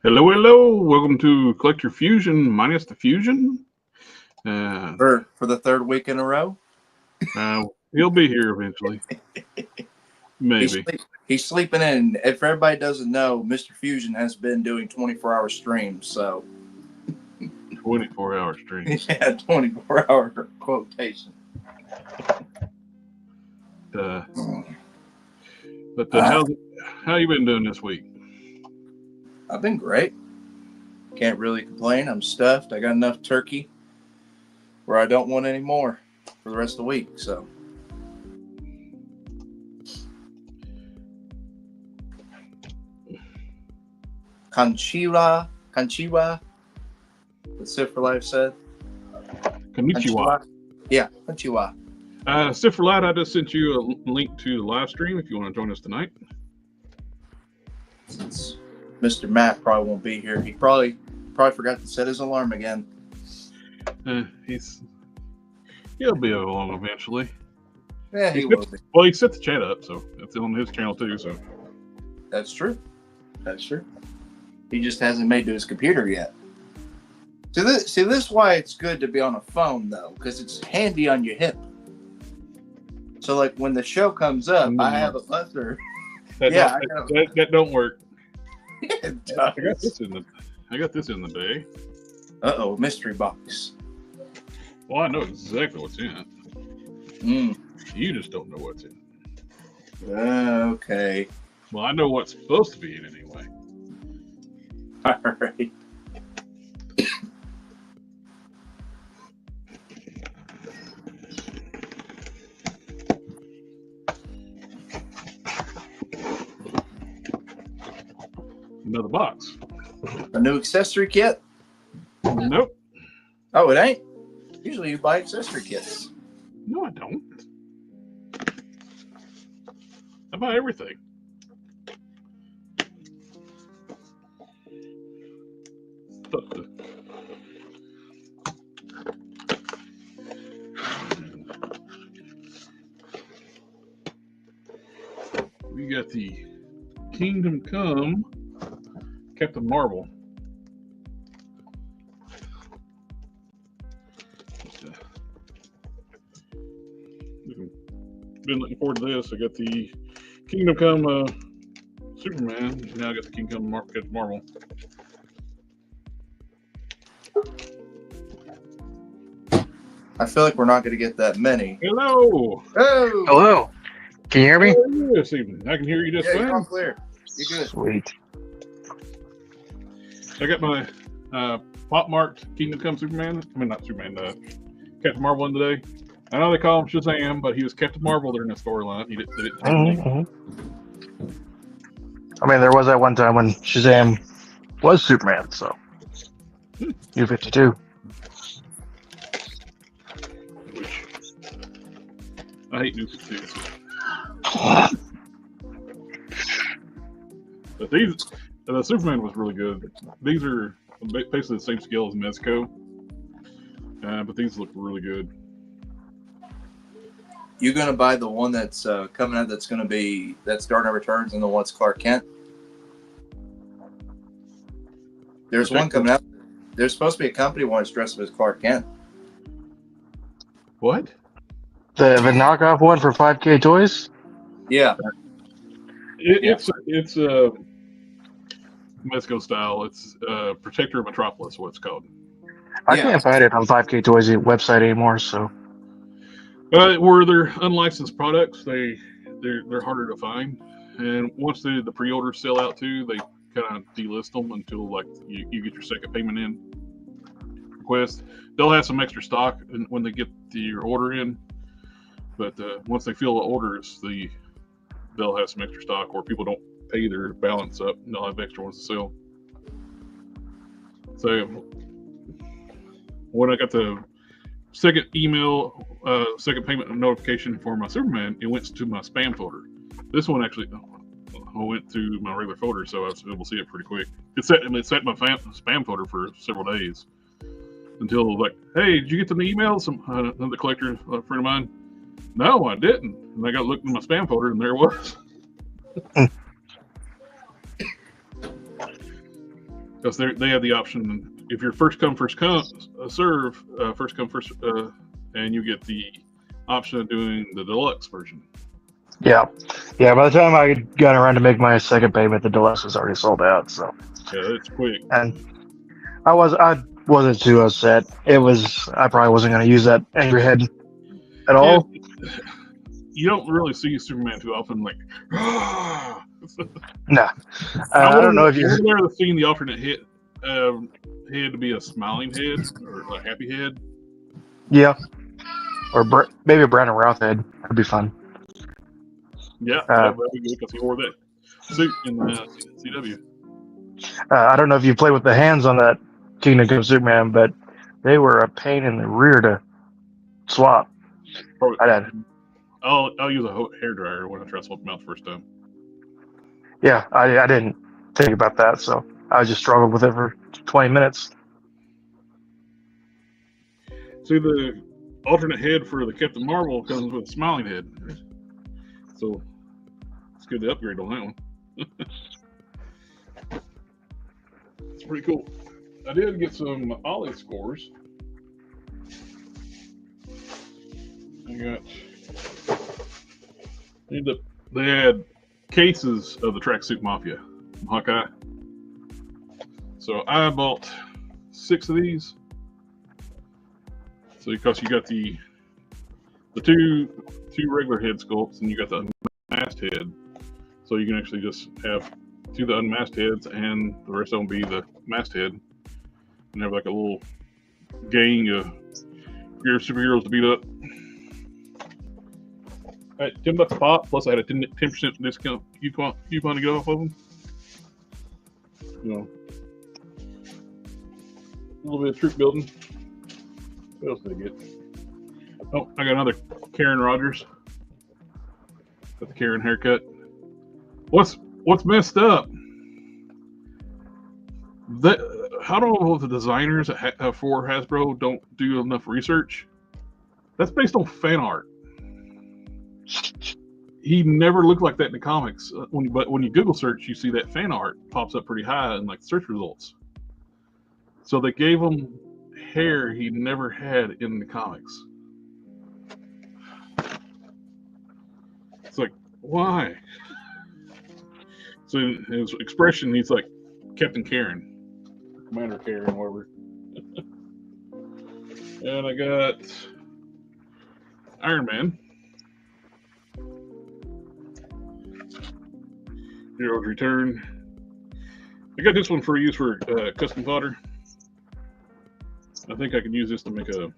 Hello, hello. Welcome to Collector Fusion minus the Fusion. For the third week in a row. He'll be here eventually. Maybe. He's sleeping in. If everybody doesn't know, Mr. Fusion has been doing 24-hour streams, so 24-hour streams. Yeah, 24-hour quotation. How you been doing this week? I've been great. Can't really complain. I'm stuffed. I got enough turkey where I don't want any more for the rest of the week. So, Konnichiwa. What Sit for Life said. Konnichiwa. Yeah, konnichiwa. Sit for Light, I just sent you a link to the live stream if you want to join us tonight. Since Mr. Matt probably won't be here, he probably forgot to set his alarm again. He'll be along eventually. Yeah, he will be. Well, he set the chat up, so it's on his channel too. So that's true. He just hasn't made to his computer yet. See, this is why it's good to be on a phone though, because it's handy on your hip. So like when the show comes up, I have a buzzer. That don't work. It does. I got this in the bay. Uh-oh, mystery box. Well, I know exactly what's in it. You just don't know what's in it. Okay. Well, I know what's supposed to be in it anyway. All right. Another box. A new accessory kit? Nope. Oh, it ain't? Usually you buy accessory kits. No, I don't. I buy everything. We got the Kingdom Come Captain Marvel. Been looking forward to this. I got the Kingdom Come Superman. Now I got the Kingdom Come Captain Marvel. I feel like we're not going to get that many. Hello. Oh. Hello. Can you hear me? This evening. I can hear you just fine. You're all clear. You're good. Sweet. I got my pop marked Kingdom Come Superman. I mean, not Superman. Captain Marvel in today. I know they call him Shazam, but he was Captain Marvel during the storyline. They didn't I mean, there was that one time when Shazam was Superman, so New 52. I hate New 52. But the Superman was really good. These are basically the same scale as Mezco, but these look really good. You gonna buy the one that's coming out? That's Dark Knight Returns, and the one's Clark Kent. There's one coming out. There's supposed to be a company one that's dressed up as Clark Kent. What? The knockoff one for 5K Toys? Yeah. It's Mezco style. It's Protector of Metropolis, what it's called. I can't find it on 5K Toys website anymore, so. Where they're unlicensed products, they're harder to find, and once the pre-orders sell out too, they kind of delist them until like you get your second payment in request. They'll have some extra stock when they get your order in, but once they fill the orders, they'll have some extra stock, or people don't pay their balance up, and they'll have extra ones to sell. So when I got the second second payment notification for my Superman, it went to my spam folder. This one actually went to my regular folder, so I was able to see it pretty quick. It sat in my spam folder for several days until like, hey, did you get the email? Another collector, a friend of mine. No, I didn't. And I got looked in my spam folder, and there it was. because they have the option if you're first come serve, first come first, and you get the option of doing the deluxe version. Yeah. By the time I got around to make my second payment, the deluxe was already sold out. So Yeah, it's quick. and I wasn't too upset. I probably wasn't going to use that angry head at all. You don't really see Superman too often, like. No, I don't know if you. I've never seen the alternate head to be a smiling head or a happy head. Yeah, or maybe a Brandon Routh head. That'd be fun. Yeah, that'd be good because he wore that suit in the CW. I don't know if you play with the hands on that Kingdom Come Superman, but they were a pain in the rear to swap. I'll use a hairdryer when I try to swap them out the first time. Yeah, I didn't think about that, so I just struggled with it for 20 minutes. See, the alternate head for the Captain Marvel comes with a smiling head. So it's good to upgrade on that one. It's pretty cool. I did get some Ollie scores. They had cases of the Tracksuit Mafia from Hawkeye. So I bought 6 of these. So because you got the two regular head sculpts and you got the unmasked head, so you can actually just have 2 of the unmasked heads and the rest of them be the masked head, and have like a little gang of your superheroes to beat up. At $10 a pop, plus I had a 10% discount coupon to get off of them. You know, a little bit of troop building. What else did I get? Oh, I got another Karen Rogers. Got the Karen haircut. What's messed up? How do the designers for Hasbro don't do enough research? That's based on fan art. He never looked like that in the comics. But when you Google search, you see that fan art pops up pretty high in like search results. So they gave him hair he never had in the comics. It's like, why? So in his expression, he's like Captain Karen, Commander Karen, whatever. And I got Iron Man. Heroes Return. I got this one for use for custom fodder. I think I could use this to make a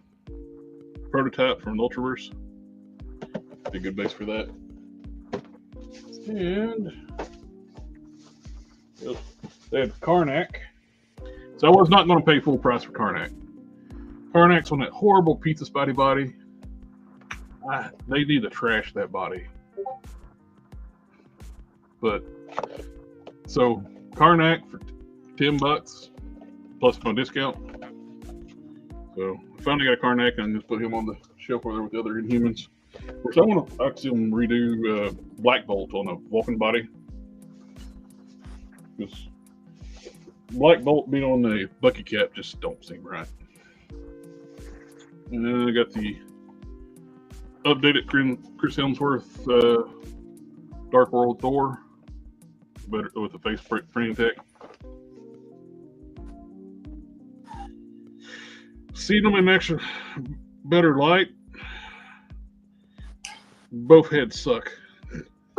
prototype from an Ultraverse. Be a good base for that. And they had Karnak. So I was not going to pay full price for Karnak. Karnak's on that horrible pizza spotty body. They need to trash that body. But so Karnak for $10 plus my discount. So I finally got a Karnak and just put him on the shelf over there with the other Inhumans. Of course, I want to actually redo Black Bolt on a Vulcan body. Because Black Bolt being on the Bucky cap just don't seem right. And then I got the updated Chris Hemsworth Dark World Thor, better with the face printing tech. Seeing them in extra better light, both heads suck.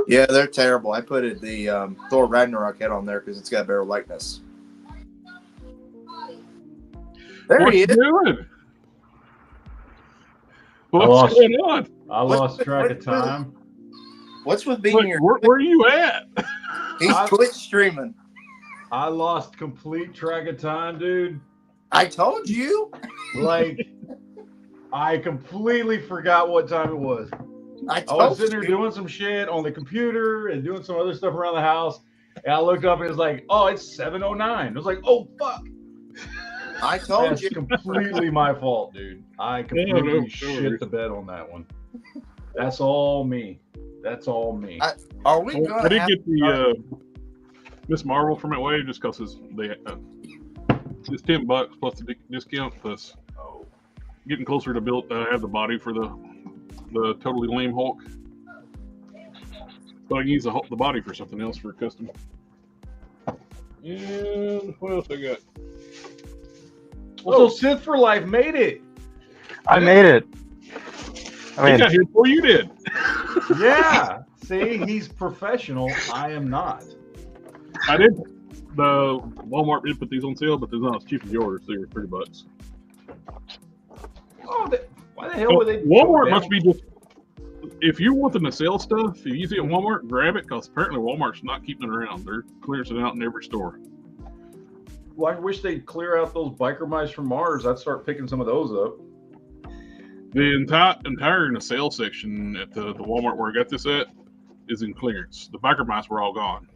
Yeah, they're terrible. I put the Thor Ragnarok head on there because it's got better likeness. There he is. Doing? What's going on? I lost track of time. What's with being here? Where are you at? He's Twitch streaming. I lost complete track of time, dude. I told you. Like, I completely forgot what time it was. I was sitting there doing some shit on the computer and doing some other stuff around the house. And I looked up and it was like, oh, it's 7:09. I was like, oh, fuck. I told you. That's completely my fault, dude. I completely shit the bed on that one. That's all me. That's all me. Are we going I did get the Miss Marvel from that way just because they It's $10 plus the discount plus getting closer to build. Have the body for the totally lame Hulk. But I can use the body for something else for custom. And what else I got? So Sith for Life made it. I made it. He got here before you did. Yeah. See, he's professional. I am not. I did. The Walmart did put these on sale, but they're not as cheap as yours. They were $30. Oh, why the hell would they? Walmart must be just. If you're wanting to sell stuff, if you see it at Walmart, grab it because apparently Walmart's not keeping it around. They're clearing it out in every store. Well, I wish they'd clear out those biker mice from Mars. I'd start picking some of those up. The entire sale section at the Walmart where I got this at is in clearance. The biker mice were all gone.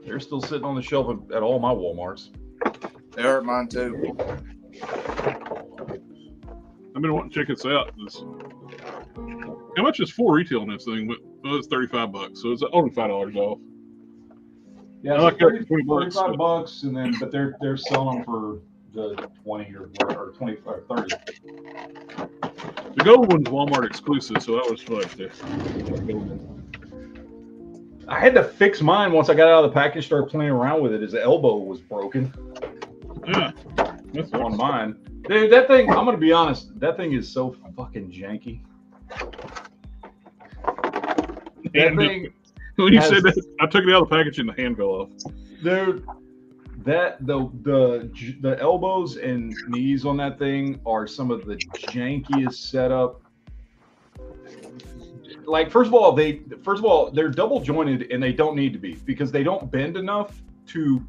They're still sitting on the shelf at all my Walmarts. They are at mine too. I've been wanting to check this out. How much is full retail on this thing? Well, it's $35, so it's only $5 off. Yeah, I like that for $20. $35, and then but they're selling them for the 20 or 25 or 30. The gold one's Walmart exclusive, so that was like the gold one. I had to fix mine once I got out of the package, started playing around with it. His elbow was broken. Yeah, that's On mine. Dude, that thing, I'm going to be honest, that thing is so fucking janky. That thing. When you said that, I took it out of the package and the hand fell off. Dude, the elbows and knees on that thing are some of the jankiest setup. Like, first of all, they're double jointed and they don't need to be because they don't bend enough to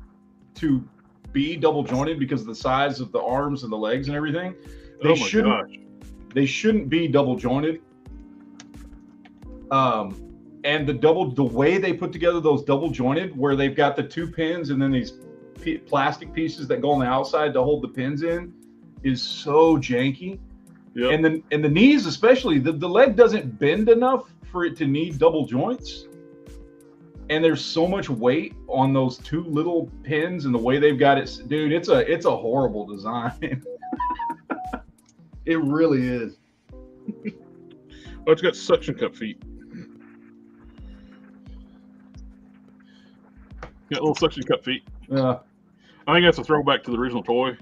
be double jointed because of the size of the arms and the legs and everything. They shouldn't be double jointed. And the way they put together those double jointed, where they've got the two pins and then these plastic pieces that go on the outside to hold the pins in, is so janky. Yep. And the knees, especially, the leg doesn't bend enough for it to need double joints. And there's so much weight on those two little pins and the way they've got it, dude. It's a horrible design. It really is. Oh, it's got suction cup feet. Got little suction cup feet. Yeah. I think that's a throwback to the original toy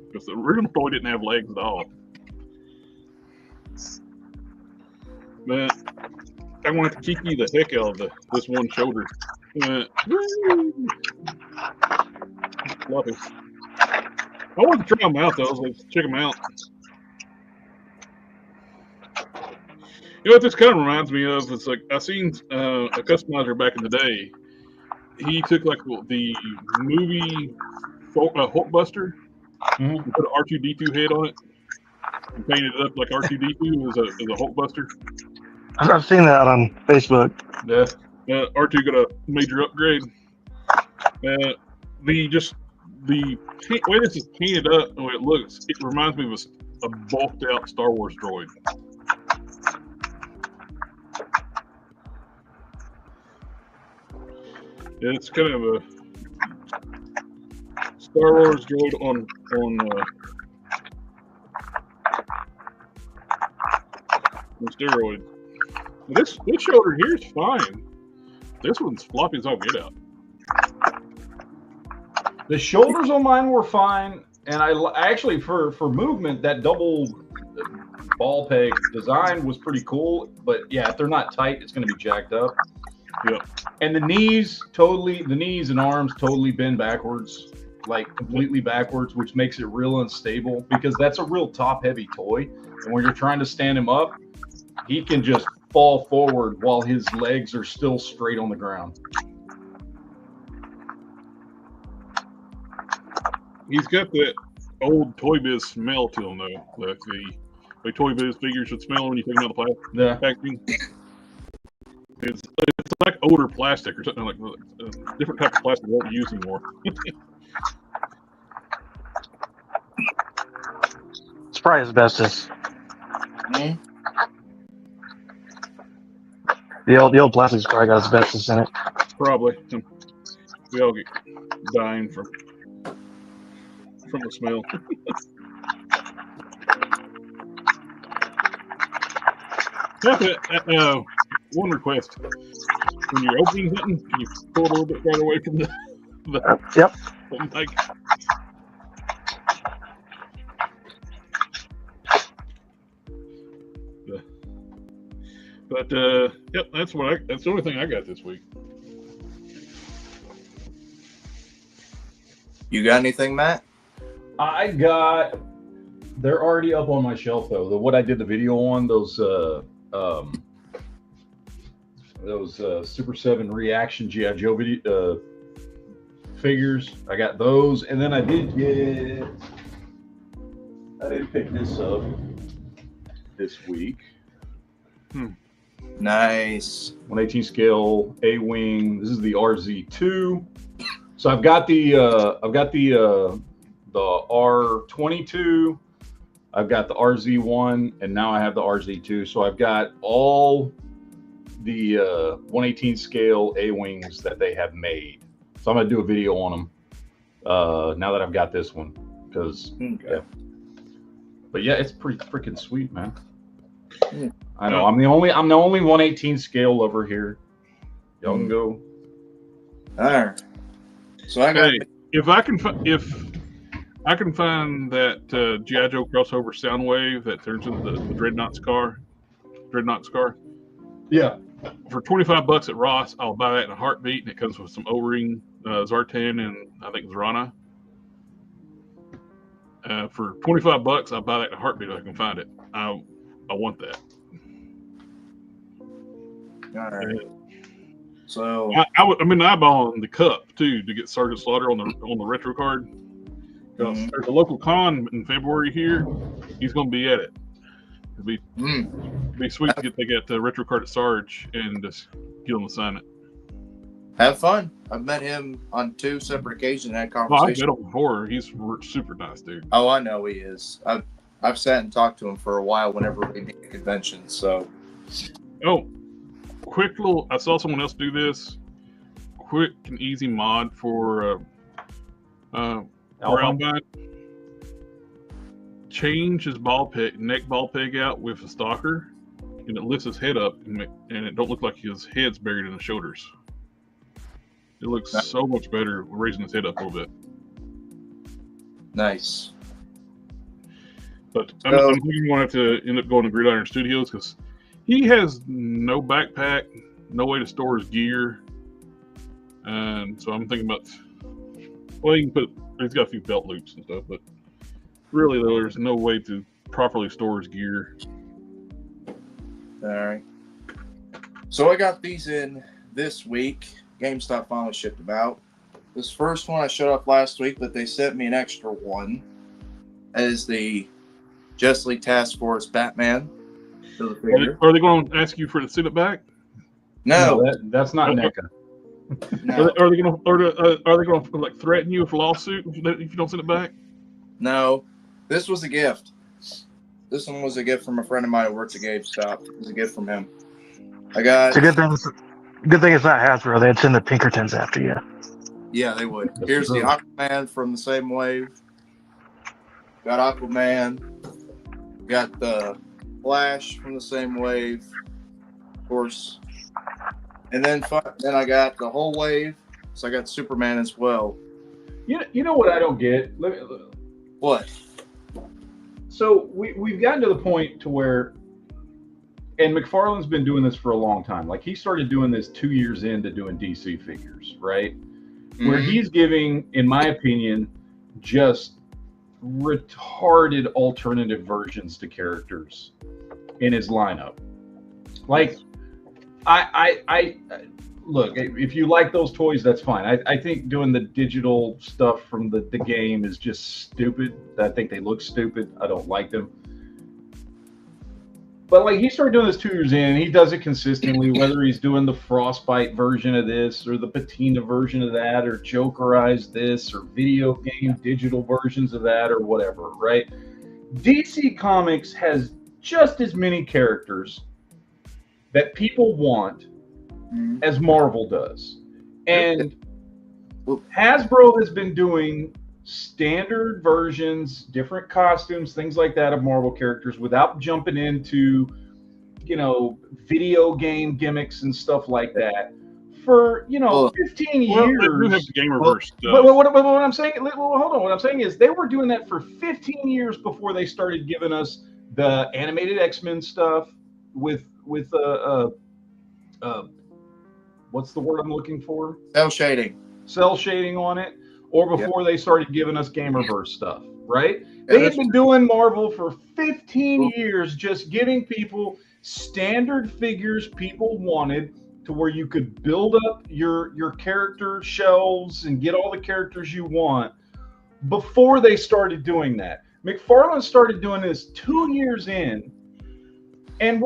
because the original toy didn't have legs at all. Man, I want to kiki the heck out of this one shoulder. Fluffy. I wanted to try them out though. I was like, check them out. You know what this kind of reminds me of? It's like I seen a customizer back in the day. He took like the movie Hulkbuster and put an R2-D2 head on it and painted it up like R2-D2 as a Hulkbuster. I've seen that on Facebook. Yeah, R2 got a major upgrade. The way this is painted up, the way it looks, it reminds me of a bulked out Star Wars droid. Yeah, it's kind of a Star Wars droid on steroids. This shoulder here is fine. This one's floppy as all get out. The shoulders on mine were fine, and I actually for movement that double ball peg design was pretty cool. But yeah, if they're not tight, it's going to be jacked up. Yeah. And the knees and arms totally bend backwards, like completely backwards, which makes it real unstable because that's a real top-heavy toy. And when you're trying to stand him up, he can just fall forward while his legs are still straight on the ground. He's got that old Toy Biz smell to him, though. Like the Toy Biz figures should smell when you take them out of the packaging. It's like older plastic or something like a different type of plastic we won't use anymore. It's probably asbestos. Mm-hmm. The old plastic's probably got asbestos in it. Probably. We all get. dying from the smell. One request: when you're opening something, can you pull it a little bit farther away from the Yep. mic? But yep, that's the only thing I got this week. You got anything, Matt? They're already up on my shelf though. What I did the video on, those Super 7 reaction G.I. Joe video, figures. I got those, and then I did pick this up this week. Nice. 1/18 scale A-wing. This is the RZ2. So I've got the R22. I've got the RZ1, and now I have the RZ2. So I've got all the 1/18 scale A-wings that they have made. So I'm gonna do a video on them now that I've got this one, because yeah. But yeah, it's pretty freaking sweet, man. I know I'm the only 1/18 scale lover here. Y'all can go. All right. So I got. Hey, if I can find that G.I. Joe crossover Soundwave that turns into the Dreadnought's car. Yeah. For $25 at Ross, I'll buy that in a heartbeat, and it comes with some O-ring, Zartan, and I think Zorana. For $25, I'll buy that in a heartbeat if I can find it. I want that. All right. So I'm in the eyeball on the cup too to get Sergeant Slaughter on the retro card. Because there's a local con in February here. He's going to be at it. It'd be sweet to get the retro card at Sarge and just get him to sign it. Have fun. I've met him on 2 separate occasions and had I've conversations. met him before. He's super nice dude. Oh, I know he is. I've sat and talked to him for a while whenever we meet at conventions. So. Oh, quick little. I saw someone else do this. Quick and easy mod for Brownback. Change his neck ball peg out with a stalker, and it lifts his head up, and it don't look like his head's buried in the shoulders. It looks so much better raising his head up a little bit. Nice. But I'm thinking we're going to have to end up going to Gridiron Studios because he has no backpack, no way to store his gear. And so I'm thinking about, well, he's got a few belt loops and stuff, but really, though, there's no way to properly store his gear. All right. So I got these in this week. GameStop finally shipped them out. This first one I showed up last week, but they sent me an extra one as the Justice League Task Force Batman. Are they going to ask you to send it back? No, that's not NECA. No. Are they going to like threaten you with a lawsuit if you don't send it back? No, this was a gift. This one was a gift from a friend of mine who works at GameStop. It was a gift from him. It's a good thing it's not Hasbro. They'd send the Pinkertons after you. Yeah, they would. Here's the Aquaman from the same wave. Got Aquaman. Got the Flash from the same wave, of course. And then I got the whole wave. So I got Superman as well. You know what I don't get? What? So we've gotten to the point to where, and McFarlane's been doing this for a long time. Like he started doing this 2 years into doing DC figures, right? Mm-hmm. Where he's giving, in my opinion, just retarded alternative versions to characters in his lineup. Like, I look, if you like those toys, that's fine. I think doing the digital stuff from the game is just stupid. I think they look stupid. I don't like them. But like he started doing this 2 years in, and he does it consistently, whether he's doing the Frostbite version of this or the Patina version of that or Jokerized this or video game digital versions of that or whatever, right? DC Comics has just as many characters that people want as Marvel does. And Hasbro has been doing standard versions, different costumes, things like that of Marvel characters without jumping into, video game gimmicks and stuff like that for, 15 years. Well, they do have the Gamerverse stuff. But what I'm saying, hold on. What I'm saying is they were doing that for 15 years before they started giving us the animated X-Men stuff with what's the word I'm looking for? Cell shading on it, or before they started giving us Gamerverse stuff, right? They had been doing Marvel for 15 years, just giving people standard figures people wanted, to where you could build up your character shelves and get all the characters you want before they started doing that. McFarlane started doing this 2 years in, and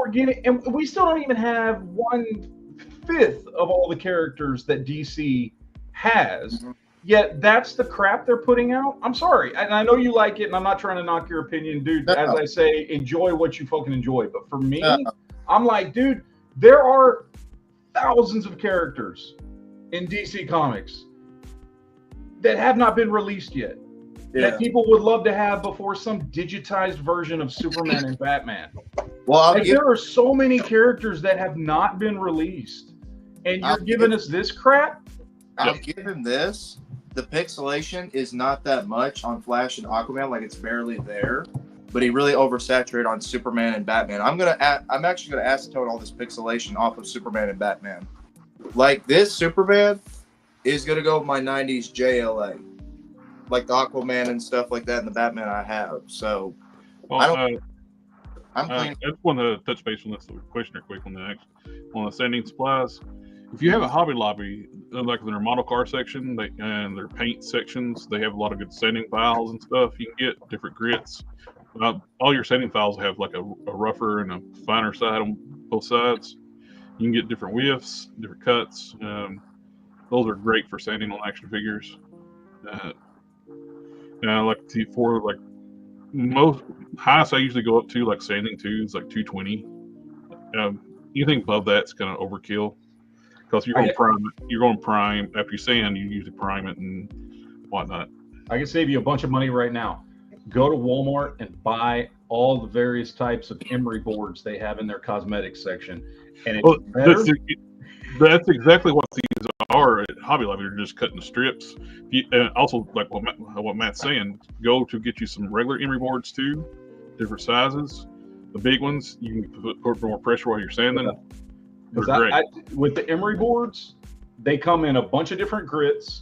we still don't even have 1/5 of all the characters that DC has. Yet that's the crap they're putting out. I'm sorry, and I know you like it, and I'm not trying to knock your opinion, dude. As I say, enjoy what you fucking enjoy. But for me, I'm like, dude, there are thousands of characters in DC Comics that have not been released yet. That people would love to have before some digitized version of Superman and Batman. Well, there are so many characters that have not been released, and you're giving us this crap. I'll give him this. The pixelation is not that much on Flash and Aquaman, like it's barely there. But he really oversaturated on Superman and Batman. I'm actually gonna acetone all this pixelation off of Superman and Batman. Like this Superman is gonna go with my '90s JLA, like the Aquaman and stuff like that, and the Batman I have. So I just want to touch base on this question real quick on the sanding supplies. If you have a Hobby Lobby, like their model car section and their paint sections, they have a lot of good sanding files and stuff. You can get different grits. All your sanding files have like a rougher and a finer side on both sides. You can get different widths, different cuts. Those are great for sanding on action figures. Most highest I usually go up to, like sanding to, is like 220. Anything above that's kind of overkill. Because you're going to prime after you sand. You usually prime it and whatnot. I can save you a bunch of money right now. Go to Walmart and buy all the various types of emery boards they have in their cosmetics section. And that's exactly what these are at Hobby Lobby. They're just cutting the strips. And also, like what Matt's saying, go to get you some regular emery boards too, different sizes. The big ones, you can put more pressure while you're sanding. Yeah. With the emery boards, they come in a bunch of different grits,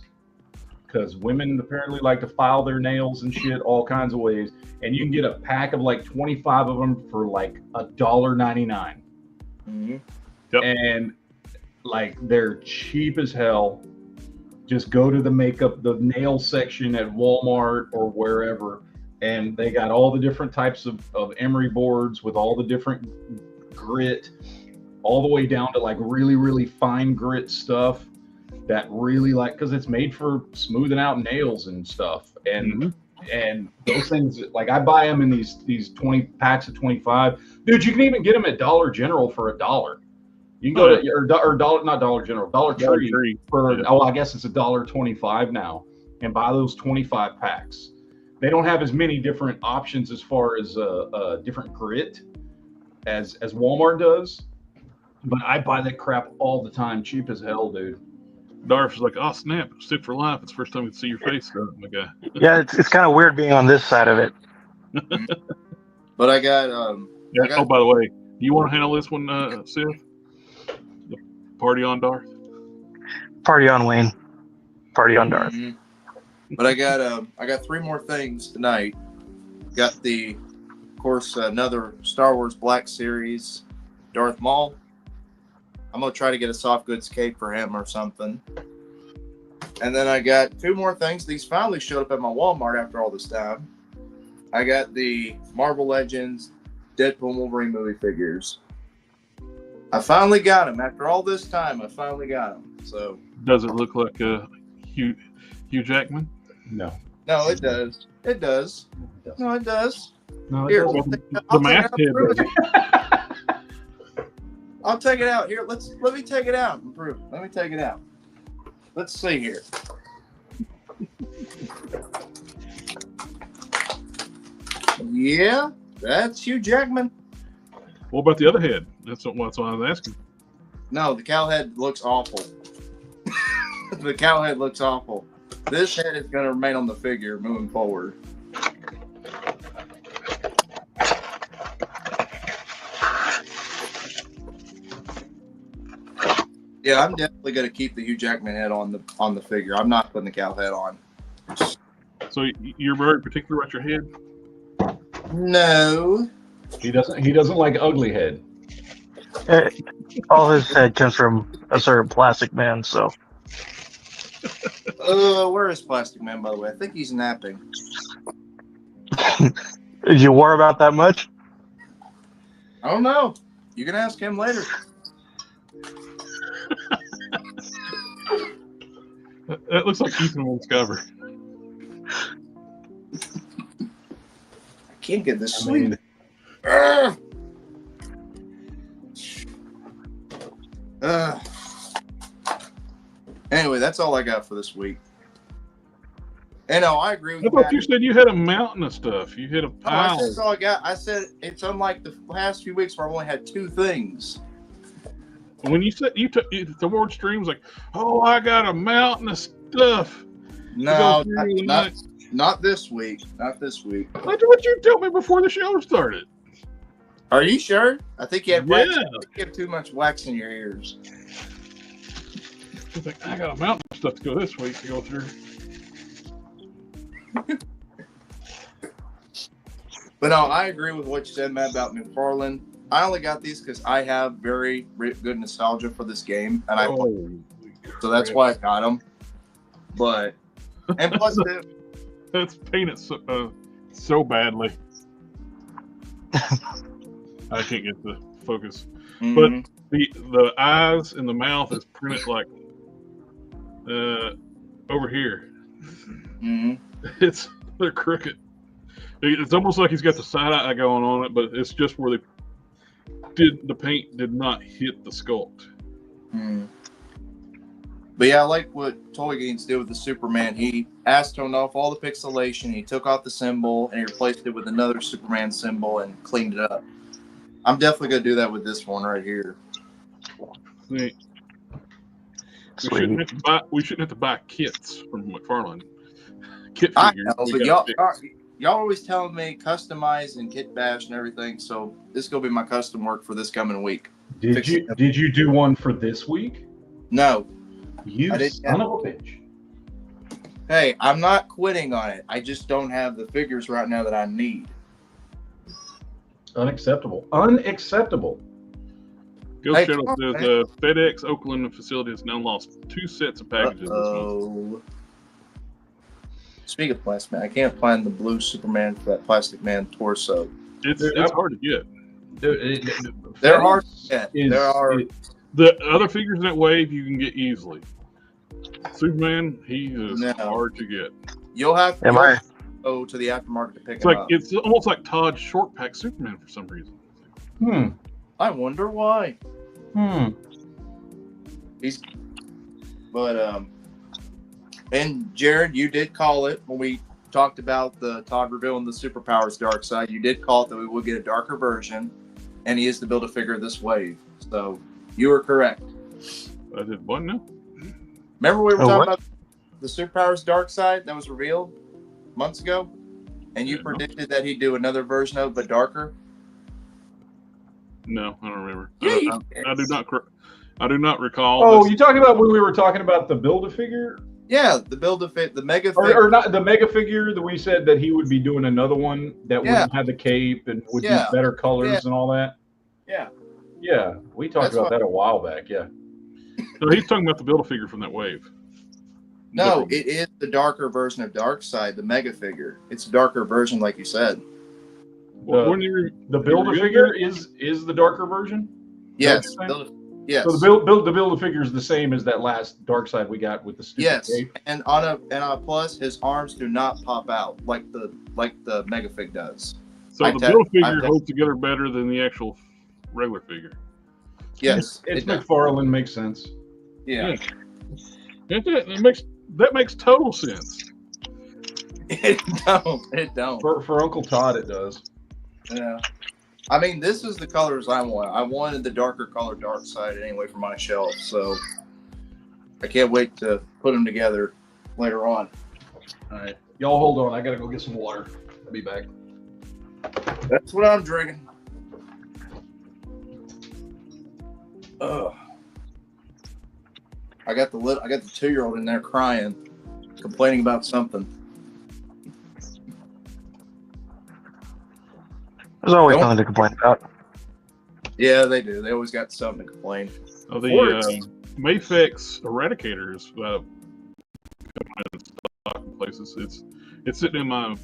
because women apparently like to file their nails and shit all kinds of ways. And you can get a pack of like 25 of them for like $1.99. Mm-hmm. Yep. And like they're cheap as hell. Just go to the nail section at Walmart or wherever, and they got all the different types of emery boards with all the different grit, all the way down to like really, really fine grit stuff that really because it's made for smoothing out nails and stuff. And and those things, like I buy them in these 20 packs of 25. Dude, you can even get them at Dollar General for $1. You can go to not Dollar General, Dollar Tree for I guess it's $1.25 now, and buy those 25 packs. They don't have as many different options as far as different grit as Walmart does. But I buy that crap all the time, cheap as hell, dude. Darth's like, oh snap, stick for life. It's the first time we can see your face, my guy. Yeah, it's kind of weird being on this side of it. But I got Oh, by the way, do you want to handle this one, Sif? The party on Darth? Party on Wayne. Party on Darth. Mm-hmm. But I got 3 more things tonight. Got of course, another Star Wars Black Series Darth Maul. I'm going to try to get a soft goods cake for him or something. And then I got 2 more things. These finally showed up at my Walmart after all this time. I got the Marvel Legends Deadpool Wolverine movie figures. I finally got them. After all this time, I finally got them. So, does it look like Hugh Jackman? No. No, it does. It does. No, it does. No, it Here, doesn't. The mask head. I'll take it out. Here, let me take it out and prove it. Let me take it out. Let's see here. Yeah, that's Hugh Jackman. What about the other head? That's what I was asking. No, the cow head looks awful. The cow head looks awful. This head is going to remain on the figure moving forward. Yeah, I'm definitely going to keep the Hugh Jackman head on the figure. I'm not putting the cow head on. So you're very particular about your head? No. He doesn't like ugly head. All his head comes from a certain plastic man, so. Where is Plastic Man, by the way? I think he's napping. Did you worry about that much? I don't know. You can ask him later. That looks like Ethan will discover. I can't get this sleep. Anyway, that's all I got for this week. And no, I agree with you. I thought you said you had a mountain of stuff. You had a pile. I said that's all I got. I said it's unlike the past few weeks where I only had 2 things. When you said you took the word streams like, oh, I got a mountain of stuff. No, not this week. Not this week. That's what you told me before the show started. Are you sure? I think you have wax. Yeah. I think you have too much wax in your ears. It's like, I got a mountain of stuff to go this week to go through. But no, I agree with what you said, Matt, about McFarlane. I only got these because I have very good nostalgia for this game, and so that's why I got them. But and plus, that's painted so badly. I can't get the focus, but the eyes and the mouth is printed like over here. They're crooked. It's almost like he's got the side eye going on it, but it's just where the paint did not hit the sculpt. But yeah, I like what Toy Games did with the Superman. He acetone off all the pixelation, he took off the symbol, and he replaced it with another Superman symbol and cleaned it up. I'm definitely going to do that with this one right here. We shouldn't have to buy kits from McFarlane. Kit figures. I know, but y'all always telling me customize and kit bash and everything, so this is going to be my custom work for this coming week. Did you do one for this week? No. You son of a bitch. Hey, I'm not quitting on it. I just don't have the figures right now that I need. Unacceptable. Unacceptable. Ghost Shadow says the FedEx Oakland facility has now lost 2 sets of packages this month. Speaking of Plastic Man, I can't find the blue Superman for that Plastic Man torso. It's hard to get. They're hard to get. The other figures in that wave you can get easily. Superman, he is hard to get. You'll have to go to the aftermarket to pick him up. It's almost like Todd's short pack Superman for some reason. I wonder why. And Jared, you did call it when we talked about the Todd revealing the superpowers dark side. You did call it that we will get a darker version, and he is to build a figure this wave. So you were correct. I did what now? Remember we were talking about the superpowers dark side that was revealed months ago, and you predicted that he'd do another version of it, but darker. No, I don't remember. I do not recall. Oh, you talking about when we were talking about the Build-A-Figure? Yeah, the Mega figure. Or not the Mega figure that we said that he would be doing another one that wouldn't have the cape and would use better colors and all that. Yeah, we talked about that a while back. Yeah. No, he's talking about the Build-A-Figure from that wave. No, it is the darker version of Darkseid, the Mega figure. It's a darker version, like you said. The Build-A-Figure is the darker version? Yes. Yes. So the Build-A-Figure is the same as that last Darkseid we got with the stupid cape. And on a plus, his arms do not pop out like the Mega Fig does. So the Build-A-Figure holds together better than the actual regular figure. Yes, it's McFarlane. Makes sense. Yeah. That makes total sense. It don't. It don't. For Uncle Todd, it does. Yeah. I mean, this is the colors I want. I wanted the darker color dark side anyway for my shelf, so I can't wait to put them together later on. All right. Y'all hold on. I got to go get some water. I'll be back. That's what I'm drinking. Ugh. I got the 2-year-old in there crying, complaining about something. There's always something to complain about. Yeah, they do. They always got something to complain. Oh, the Mayfix Eradicators coming in stock in places. It's sitting in my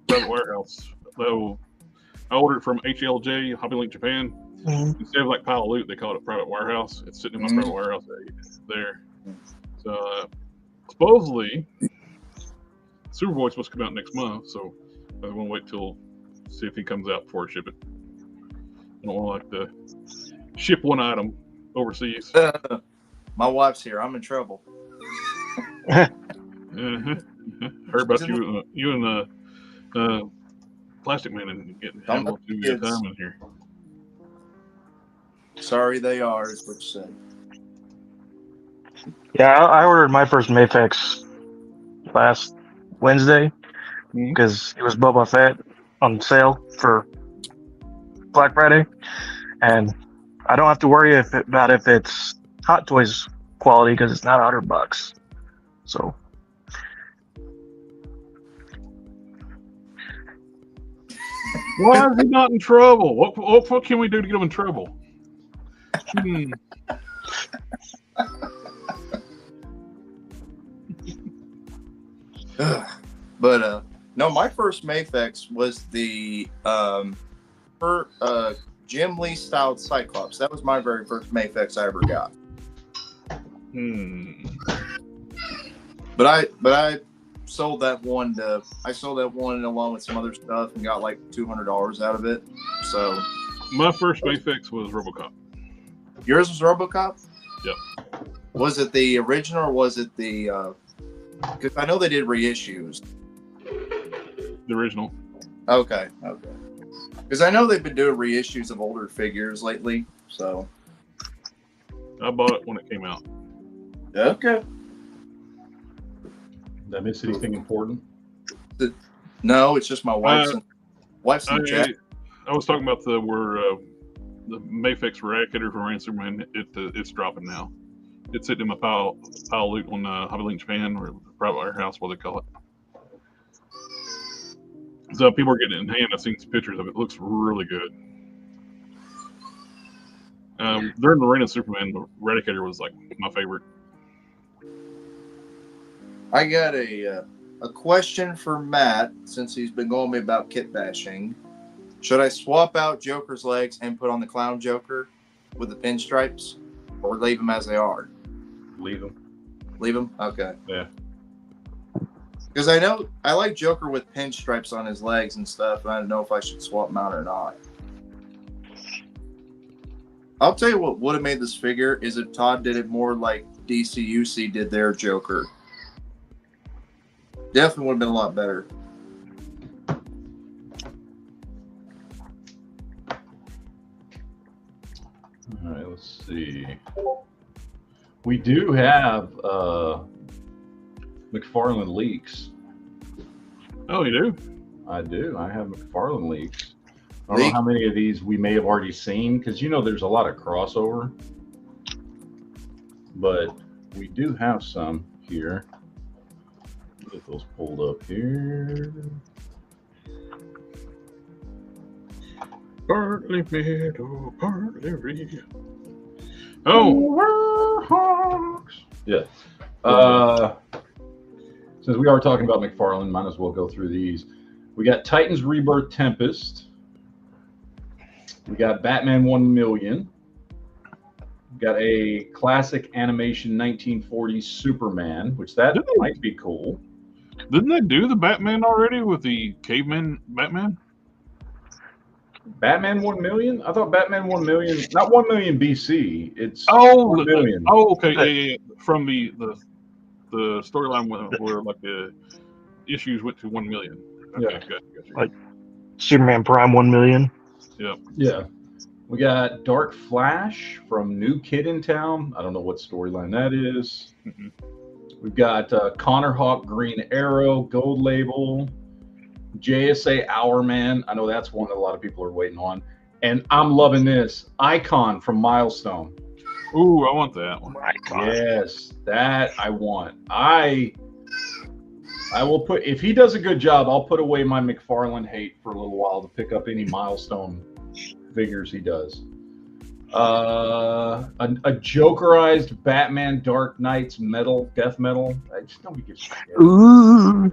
private warehouse. So I ordered it from HLJ, Hobby Link Japan. Mm-hmm. Instead of like pile of loot, they call it a private warehouse. It's sitting in my private warehouse there. So supposedly, Superboy's supposed to come out next month. So I want to wait till see if he comes out before I ship it. I don't want to like to ship one item overseas. My wife's here. I'm in trouble. Heard about you and the Plastic Man and getting having too good time in here. Sorry, they are, is what you said. Yeah, I ordered my first Mayfix last Wednesday because it was Boba Fett on sale for Black Friday, and I don't have to worry about if it's Hot Toys quality because it's not $100. So. Why is he not in trouble? What can we do to get him in trouble? But no, my first Mayfix was the Jim Lee styled Cyclops. That was my very first Mayfix I ever got. But I sold that one along with some other stuff and got like $200 out of it. So my first Mayfix was RoboCop. Yours was RoboCop? Yep. Was it the original or was it the because I know they did reissues. The original. Okay. Because I know they've been doing reissues of older figures lately, so I bought it when it came out. Okay. Did I miss anything important? No, it's just my wife's in chat. I was talking about the Mayfix Eradicator from Ran Superman. It's dropping now. It's sitting in my pile of loot on Hobby Link Japan or private warehouse, what they call it. So people are getting it in hand. I've seen some pictures of it. It looks really good. During the Reign of Superman, the Eradicator was like my favorite. I got a question for Matt, since he's been going me about kit bashing. Should I swap out Joker's legs and put on the Clown Joker with the pinstripes, or leave them as they are? Leave them. Leave them? Okay. Yeah. Because I know I like Joker with pinstripes on his legs and stuff, and I don't know if I should swap them out or not. I'll tell you what would have made this figure is if Todd did it more like DCUC did their Joker. Definitely would have been a lot better. All right, let's see. We do have McFarlane leaks. Oh, you do? I do. I have McFarlane leaks. I don't know how many of these we may have already seen, because you know there's a lot of crossover. But we do have some here. Get those pulled up here. Partly meadow, partly real. Oh, yeah. Since we are talking about McFarlane, might as well go through these. We got Titans Rebirth Tempest. We got Batman 1 Million. We got a classic animation 1940s Superman, which might be cool. Didn't they do the Batman already with the caveman Batman? Batman 1 Million? I thought Batman 1 Million, not 1 million BC. It's 1 million. Oh, okay. Yeah. From the storyline where like the issues went to 1 million. Okay, Yeah. gotcha. Like Superman Prime 1 million. Yep. Yeah. We got Dark Flash from New Kid in Town. I don't know what storyline that is. Mhm. We've got Connor Hawk Green Arrow, Gold Label, JSA Hourman. I know that's one that a lot of people are waiting on. And I'm loving this. Icon from Milestone. Ooh, I want that one. Yes, that I want. I will put, if he does a good job, I'll put away my McFarlane hate for a little while to pick up any Milestone figures he does. A Jokerized Batman Dark Knight's death metal. I just don't give a shit. Ooh.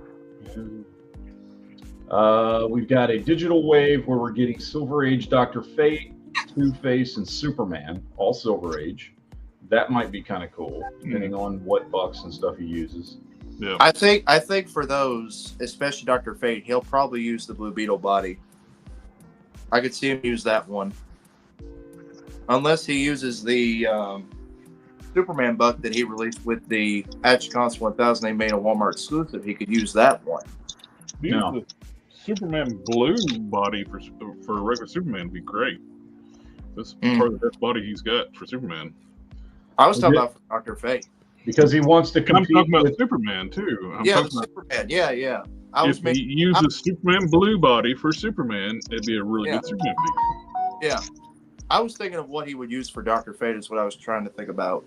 We've got a digital wave where we're getting Silver Age Dr. Fate, Two-Face, and Superman, all Silver Age. That might be kind of cool, depending on what bucks and stuff he uses. Yeah. I think for those, especially Dr. Fate, he'll probably use the Blue Beetle body. I could see him use that one. Unless he uses the Superman buck that he released with the Atchcons 1000 they made a Walmart exclusive, he could use that one. Use the Superman blue body for a regular Superman would be great. That's probably the best body he's got for Superman. I was talking about for Dr. Fate. Because he wants to compete. I'm talking about Superman too. Superman. Yeah. If he uses Superman blue body for Superman, it'd be a really good Superman figure. Yeah. I was thinking of what he would use for Dr. Fate is what I was trying to think about.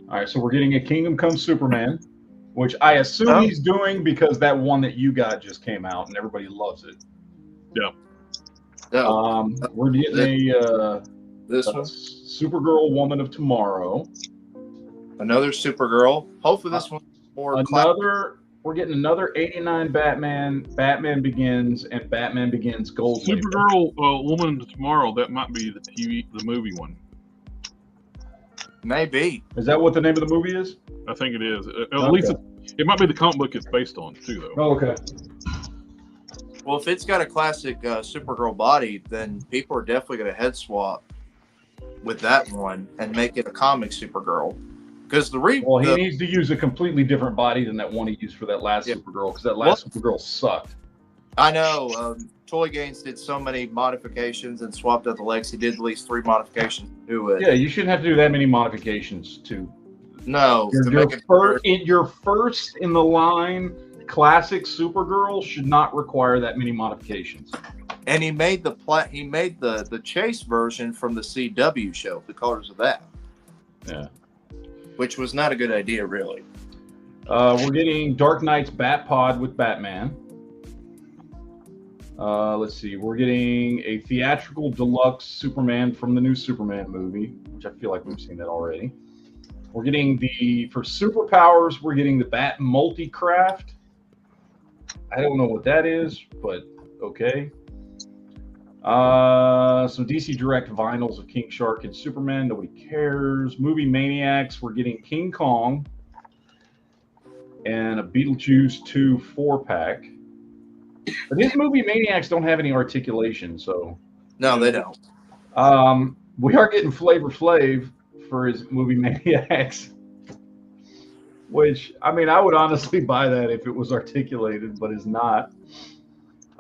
All right, so we're getting a Kingdom Come Superman, which I assume he's doing because that one that you got just came out and everybody loves it. Yeah. We're getting this one, Supergirl Woman of Tomorrow. Another Supergirl. Hopefully this one's more We're getting another 89 Batman Begins, and Batman Begins Gold. Supergirl Woman of Tomorrow. That might be the movie one. Maybe. Is that what the name of the movie is? I think it is. At least it might be the comic book it's based on too, though. Oh, okay. Well, if it's got a classic Supergirl body, then people are definitely going to head swap with that one and make it a comic Supergirl. Because he needs to use a completely different body than that one he used for that last Supergirl. Because that last Supergirl sucked. I know. Toy Gaines did so many modifications and swapped out the legs. He did at least 3 modifications to it. Yeah, you shouldn't have to do that many modifications to. No, your first in the line classic Supergirl should not require that many modifications. And he made the Chase version from the CW show, the colors of that. Yeah. Which was not a good idea, really. We're getting Dark Knight's Bat Pod with Batman. Let's see. We're getting a theatrical deluxe Superman from the new Superman movie, which I feel like we've seen that already. We're getting for superpowers, we're getting the Bat Multicraft. I don't know what that is, but okay. Some DC Direct vinyls of King Shark and Superman. Nobody cares. Movie Maniacs. We're getting King Kong and a Beetlejuice 2 4-pack. But these Movie Maniacs don't have any articulation, so no, they don't. We are getting Flavor Flav for his Movie Maniacs, which I mean, I would honestly buy that if it was articulated, but it's not.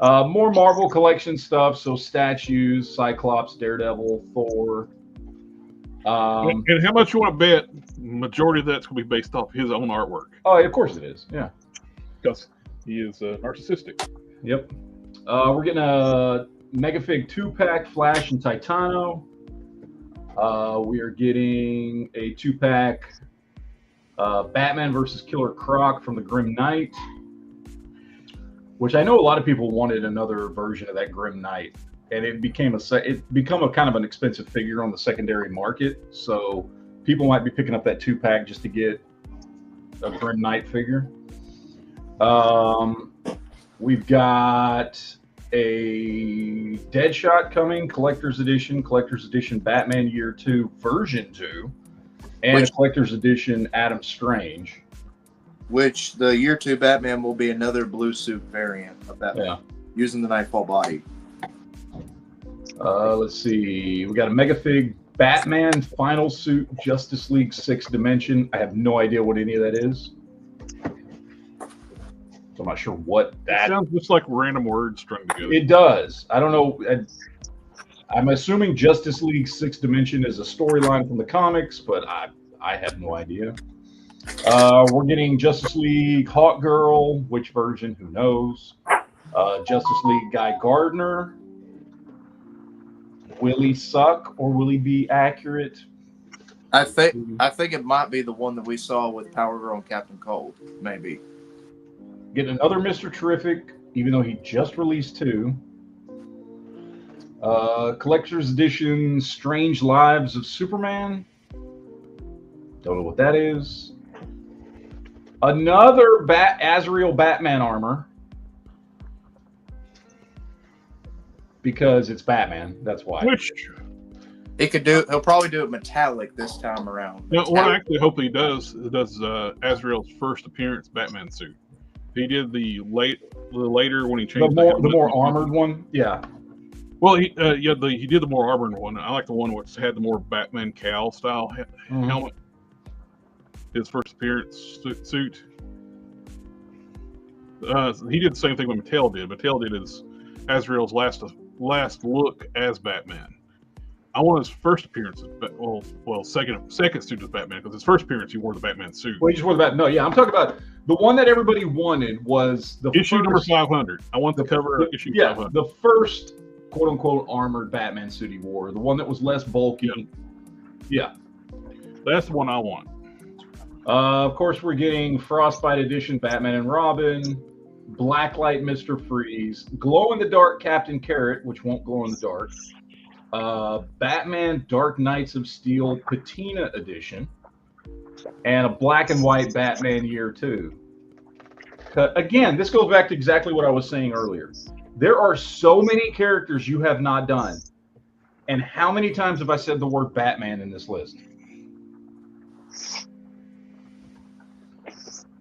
More Marvel collection stuff, so statues, Cyclops, Daredevil, Thor. And how much you want to bet? Majority of that's going to be based off his own artwork. Oh, of course it is. Yeah, because he is narcissistic. Yep. We're getting a Megafig 2-pack Flash and Titano. We are getting a 2-pack Batman versus Killer Croc from the Grim Knight. Which I know a lot of people wanted another version of that Grim Knight, and it became a kind of an expensive figure on the secondary market. So people might be picking up that 2-pack just to get a Grim Knight figure. We've got a Deadshot coming, Collector's Edition Batman Year 2 Version 2, and a Collector's Edition Adam Strange. Which the Year 2 Batman will be another blue suit variant of Batman, using the Nightfall body. Let's see. We got a Megafig Batman Final Suit Justice League 6th Dimension. I have no idea what any of that is. So I'm not sure what that sounds just like random words strung together. It does. I don't know. I'm assuming Justice League 6th Dimension is a storyline from the comics, but I have no idea. We're getting Justice League Hawk Girl. Which version? Who knows? Justice League Guy Gardner. Will he suck or will he be accurate? I think it might be the one that we saw with Power Girl and Captain Cold. Maybe. Getting another Mr. Terrific, even though he just released 2. Collector's Edition Strange Lives of Superman. Don't know what that is. Another Azrael Batman armor. Because it's Batman, that's why. Which he'll probably do it metallic this time around. what I actually hope he does Azrael's first appearance Batman suit. He did the later when he changed the more armored one. Yeah. Well, he did the more armored one. I like the one which had the more Batman cowl style helmet. His first appearance suit. He did the same thing when Mattel did. Mattel did his Azrael's last look as Batman. I want his first appearance. Second suit as Batman, because his first appearance he wore the Batman suit. Well, he just wore the Batman. No, yeah, I'm talking about the one that everybody wanted was the issue number 500. I want the cover of issue 500. The first quote unquote armored Batman suit he wore, the one that was less bulky. Yeah. That's the one I want. Of course, we're getting Frostbite Edition Batman and Robin, Blacklight Mr. Freeze, Glow in the Dark Captain Carrot, which won't glow in the dark, Batman Dark Knights of Steel Patina Edition, and a black and white Batman Year 2. Again, this goes back to exactly what I was saying earlier. There are so many characters you have not done. And how many times have I said the word Batman in this list?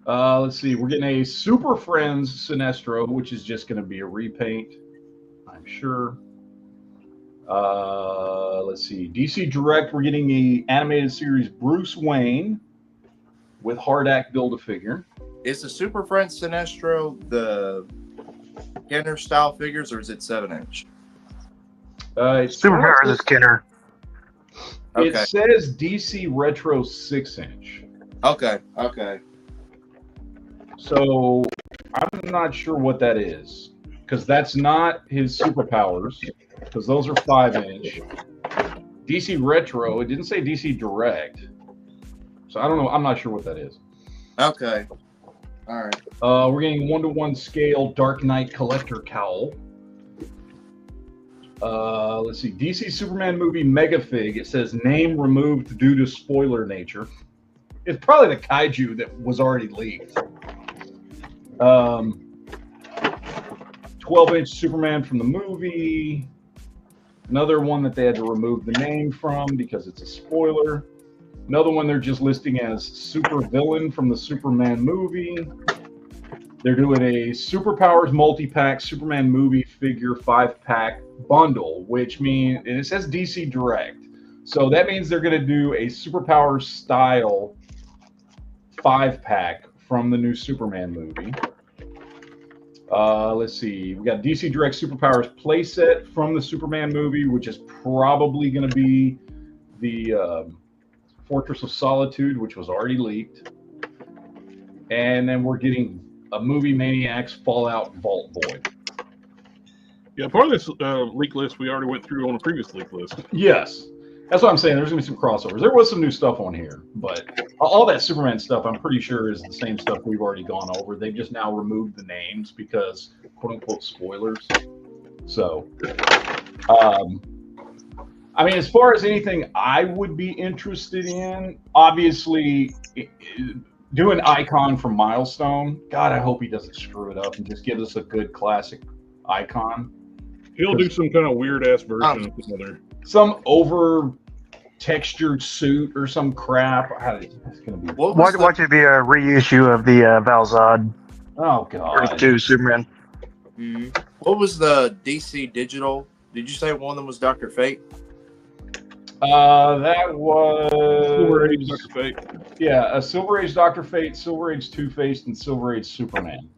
Let's see. We're getting a Super Friends Sinestro, which is just going to be a repaint, I'm sure. Let's see. DC Direct, we're getting the animated series Bruce Wayne with Hard Act Build-A-Figure. Is the Super Friends Sinestro the Kenner style figures, or is it 7-inch? Superpowers is Kenner. It says DC Retro 6-inch. Okay. So I'm not sure what that is, because that's not his superpowers, because those are 5-inch. DC Retro, it didn't say DC Direct. So I don't know. I'm not sure what that is. Okay. All right. We're getting 1-to-1 scale Dark Knight Collector Cowl. Let's see. DC Superman movie Mega Fig. It says name removed due to spoiler nature. It's probably the kaiju that was already leaked. 12-inch Superman from the movie. Another one that they had to remove the name from because it's a spoiler. Another one they're just listing as super villain from the Superman movie. They're doing a Superpowers multi-pack Superman movie figure 5-pack bundle, which means, and it says DC Direct. So that means they're going to do a Superpowers style 5-pack from the new Superman movie. Let's see. We got DC Direct Superpowers playset from the Superman movie, which is probably going to be the Fortress of Solitude, which was already leaked. And then we're getting a Movie Maniacs Fallout Vault Boy. Yeah, part of this leak list we already went through on a previous leak list. Yes. That's what I'm saying. There's going to be some crossovers. There was some new stuff on here, but all that Superman stuff, I'm pretty sure, is the same stuff we've already gone over. They've just now removed the names because, quote-unquote, spoilers. So, I mean, as far as anything I would be interested in, obviously, do an icon from Milestone. God, I hope he doesn't screw it up and just gives us a good classic icon. He'll do some kind of weird-ass version of another. Some over textured suit or some crap. It's gonna be. Watch it be a reissue of the Valzad. Oh God. Earth 2 Superman. Mm-hmm. What was the DC Digital? Did you say one of them was Dr. Fate? That was Silver Age Dr. Fate. Yeah, a Silver Age Dr. Fate, Silver Age Two-Faced, and Silver Age Superman.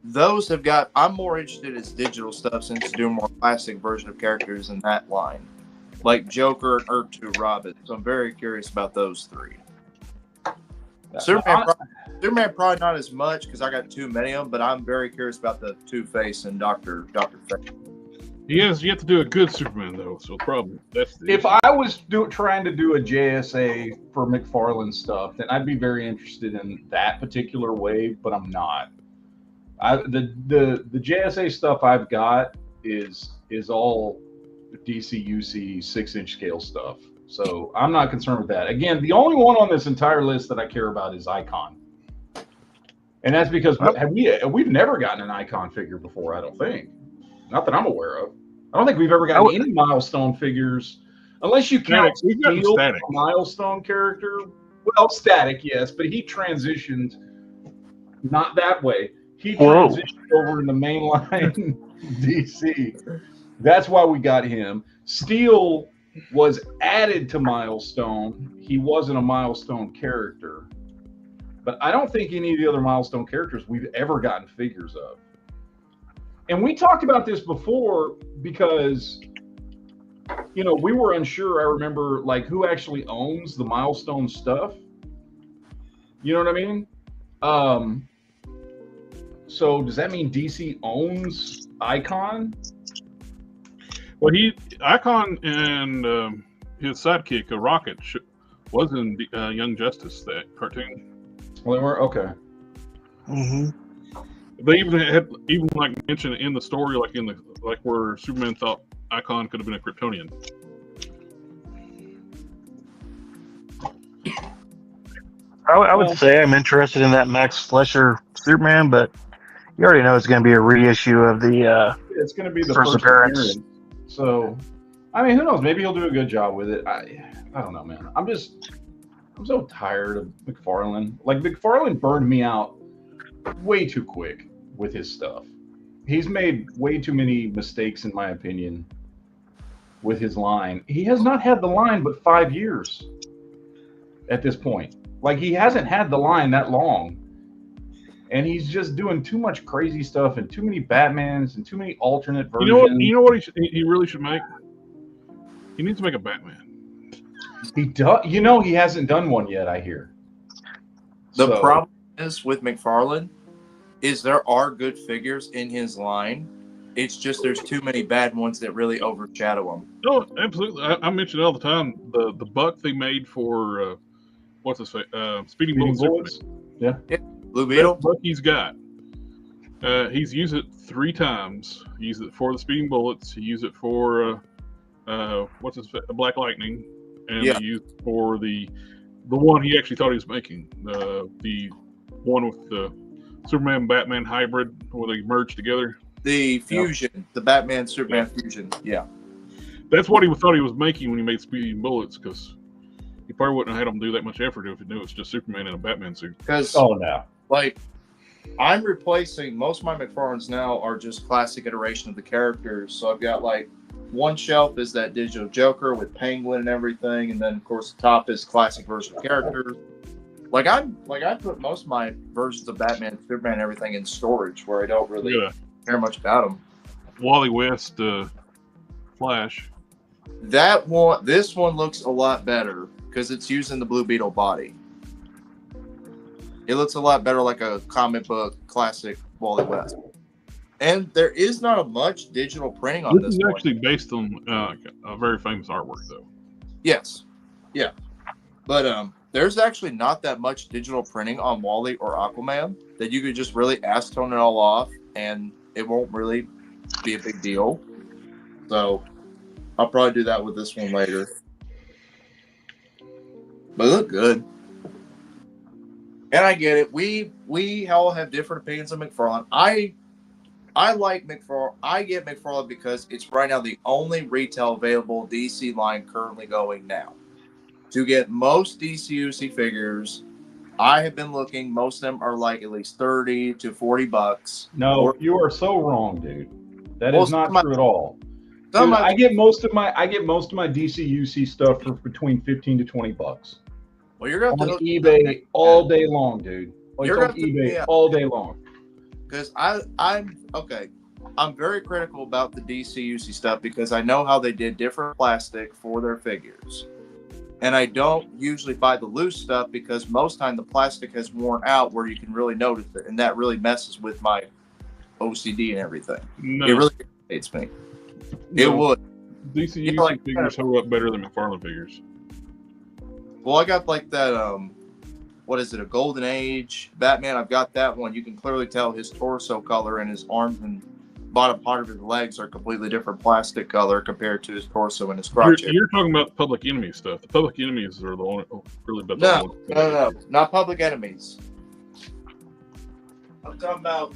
those have got. I'm more interested in his digital stuff since doing more classic version of characters in that line, like Joker and Earth 2 Robin. So I'm very curious about those three. Superman probably not as much because I got too many of them, but I'm very curious about the Two-Face and Doctor Fate. He has yet to do a good Superman though, so probably that's the If issue. I was trying to do a JSA for McFarlane stuff, then I'd be very interested in that particular wave, but I'm not. The JSA stuff I've got is all DC UC 6-inch scale stuff. So I'm not concerned with that. Again, the only one on this entire list that I care about is Icon. And that's because we've never gotten an Icon figure before, I don't think. Not that I'm aware of. I don't think we've ever gotten any Milestone figures, unless you count Steel, a Milestone character. Well, Static, yes, but he transitioned not that way. He transitioned over in the mainline DC. That's why we got him. Steel was added to Milestone. He wasn't a Milestone character. But I don't think any of the other Milestone characters we've ever gotten figures of. And we talked about this before because, you know, we were unsure. I remember, like, who actually owns the Milestone stuff. You know what I mean? So does that mean DC owns Icon? Well, Icon and his sidekick, Rocket, was in Young Justice, that cartoon. Well, they were okay. Mm-hmm. They even like mentioned in the story, like where Superman thought Icon could have been a Kryptonian. I would say I'm interested in that Max Fleischer Superman, but you already know it's going to be a reissue of the it's going to be the first appearance. So, I mean, who knows? Maybe he'll do a good job with it. I don't know, man. I'm so tired of McFarlane. Like, McFarlane burned me out way too quick with his stuff. He's made way too many mistakes, in my opinion, with his line. He has not had the line but 5 years at this point. Like, he hasn't had the line that long. And he's just doing too much crazy stuff and too many Batmans and too many alternate versions. You know what he really should make? He needs to make a Batman. He does. You know, he hasn't done one yet, I hear. The problem is with McFarlane is there are good figures in his line. It's just there's too many bad ones that really overshadow him. No, absolutely. I mention it all the time. The buck they made for what's his face? Speeding Bullets. Yeah. Blue Beetle. Buck he's got. He's used it 3 times. He used it for the Speeding Bullets. He used it for what's his face? Black Lightning, and he used it for the one he actually thought he was making. The one with the Superman Batman hybrid where they merged together. The fusion, the Batman Superman fusion. Yeah. That's what he thought he was making when he made Speeding Bullets, because he probably wouldn't have had him do that much effort if he knew it was just Superman in a Batman suit. Because like, I'm replacing most of my McFarlanes now are just classic iteration of the characters. So I've got like one shelf is that digital Joker with Penguin and everything, and then of course the top is classic version of characters. I put most of my versions of Batman, Superman, and everything in storage where I don't really care much about them. Wally West, Flash. This one looks a lot better because it's using the Blue Beetle body. It looks a lot better like a comic book classic Wally West. And there is not much digital printing on this. This is actually based on a very famous artwork, though. Yes. Yeah. But there's actually not that much digital printing on Wally or Aquaman that you could just really acetone it all off and it won't really be a big deal. So I'll probably do that with this one later. But they look good. And I get it. We all have different opinions of McFarlane. I like McFarlane. I get McFarlane because it's right now the only retail available DC line currently going now. To get most DCUC figures, I have been looking. Most of them are like at least $30 to $40. No, you are so wrong, dude. That is not true at all. Dude, I get most of my DCUC stuff for between $15 to $20. Well, you're going on eBay all day long, dude. Like, on eBay all day long. because I'm okay. I'm very critical about the DCUC stuff because I know how they did different plastic for their figures. And I don't usually buy the loose stuff because most time the plastic has worn out where you can really notice it. And that really messes with my OCD and everything. No. It really irritates me. No. It would. DCUC figures hold up better than McFarlane figures. Well, I got like that, what is it, a Golden Age Batman? I've got that one. You can clearly tell his torso color and his arms and bottom part of his legs are completely different plastic color compared to his torso and his crotch. You're talking about Public Enemy stuff. The Public Enemies are the only really bad. No, not Public Enemies. I'm talking about.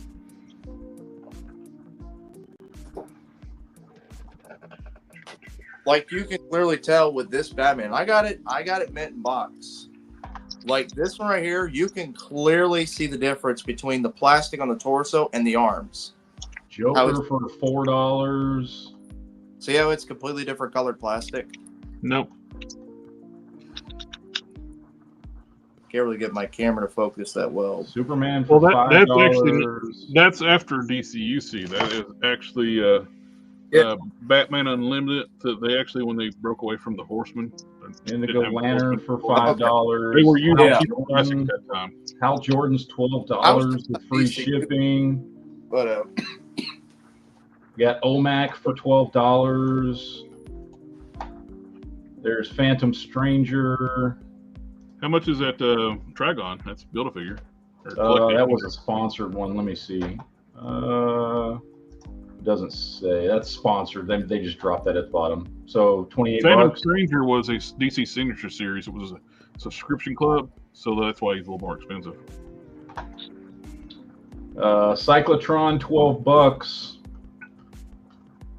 Like you can clearly tell with this Batman. I got it mint in box. Like this one right here, you can clearly see the difference between the plastic on the torso and the arms. Joker for $4. See how it's completely different colored plastic? Nope. Can't really get my camera to focus that well. Superman for $5. That's after DCUC. That is actually Batman Unlimited. They actually, when they broke away from the Horseman, Indigo Lantern for $5. They were using classic at that time. Hal Jordan's $12 with free shipping. But you got OMAC for $12. There's Phantom Stranger. How much is that Trigon? That's Build-A-Figure. That was a sponsored one. Let me see. Doesn't say. That's sponsored. They just dropped that at the bottom. So $28. Phantom Stranger was a DC Signature Series. It was a subscription club, so that's why he's a little more expensive. Cyclotron, $12.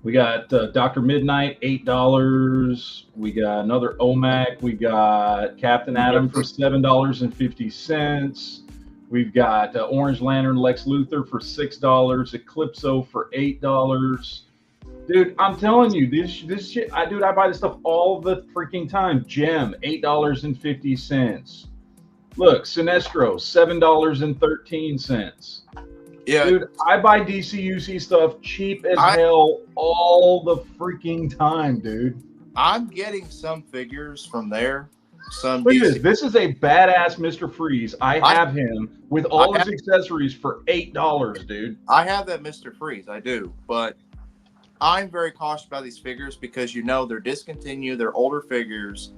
We got Dr. Midnight, $8. We got another OMAC. We got Captain Atom for $7.50. We've got Orange Lantern Lex Luthor for $6. Eclipso for $8. Dude, I'm telling you, this shit. I buy this stuff all the freaking time. Gem, $8.50. Look, Sinestro, $7.13. yeah, dude, I buy DCUC stuff cheap as hell all the freaking time, dude. I'm getting some figures from there. Look at this. This is a badass Mr. Freeze. I have him with all his accessories for $8, dude. I have that Mr. Freeze. I do, but I'm very cautious about these figures because they're discontinued. They're older figures,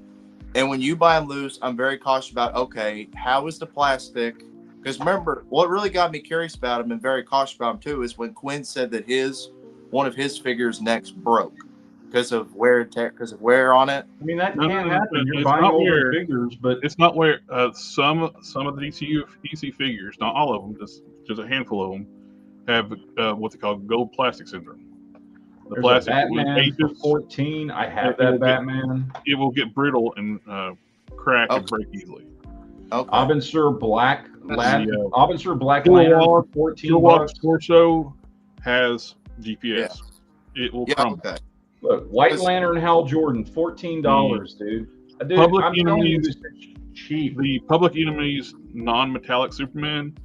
and when you buy them loose, I'm very cautious about. Okay, how is the plastic? Because remember, what really got me curious about him and very cautious about him too is when Quinn said that one of his figures necks broke because of wear on it. I mean, that can't happen. You're buying older figures, but it's not where some of the DC figures, not all of them, just a handful of them, have what they call gold plastic syndrome. The plastic Batman for $14. I have that Batman. It will get brittle and crack and break easily. Okay. Abensur Black Lantern for $14. Torso has GPS. Yeah. It will crumble. Okay. Look, White Lantern Hal Jordan, $14, dude. Public I'm telling you, this is cheap. The Public Enemy's non-metallic Superman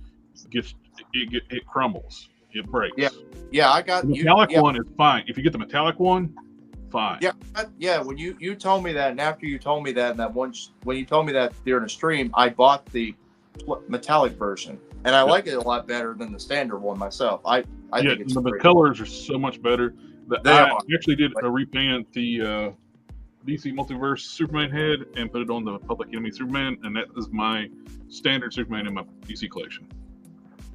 it crumbles. It breaks. Yeah, I got the metallic one is fine. If you get the metallic one, fine. Yeah. When you told me that, and after you told me that, when you told me that during the stream, I bought the metallic version, and I like it a lot better than the standard one myself. I think it's the colors are so much better. I actually did repaint the DC Multiverse Superman head and put it on the Public Enemy Superman, and that is my standard Superman in my DC collection.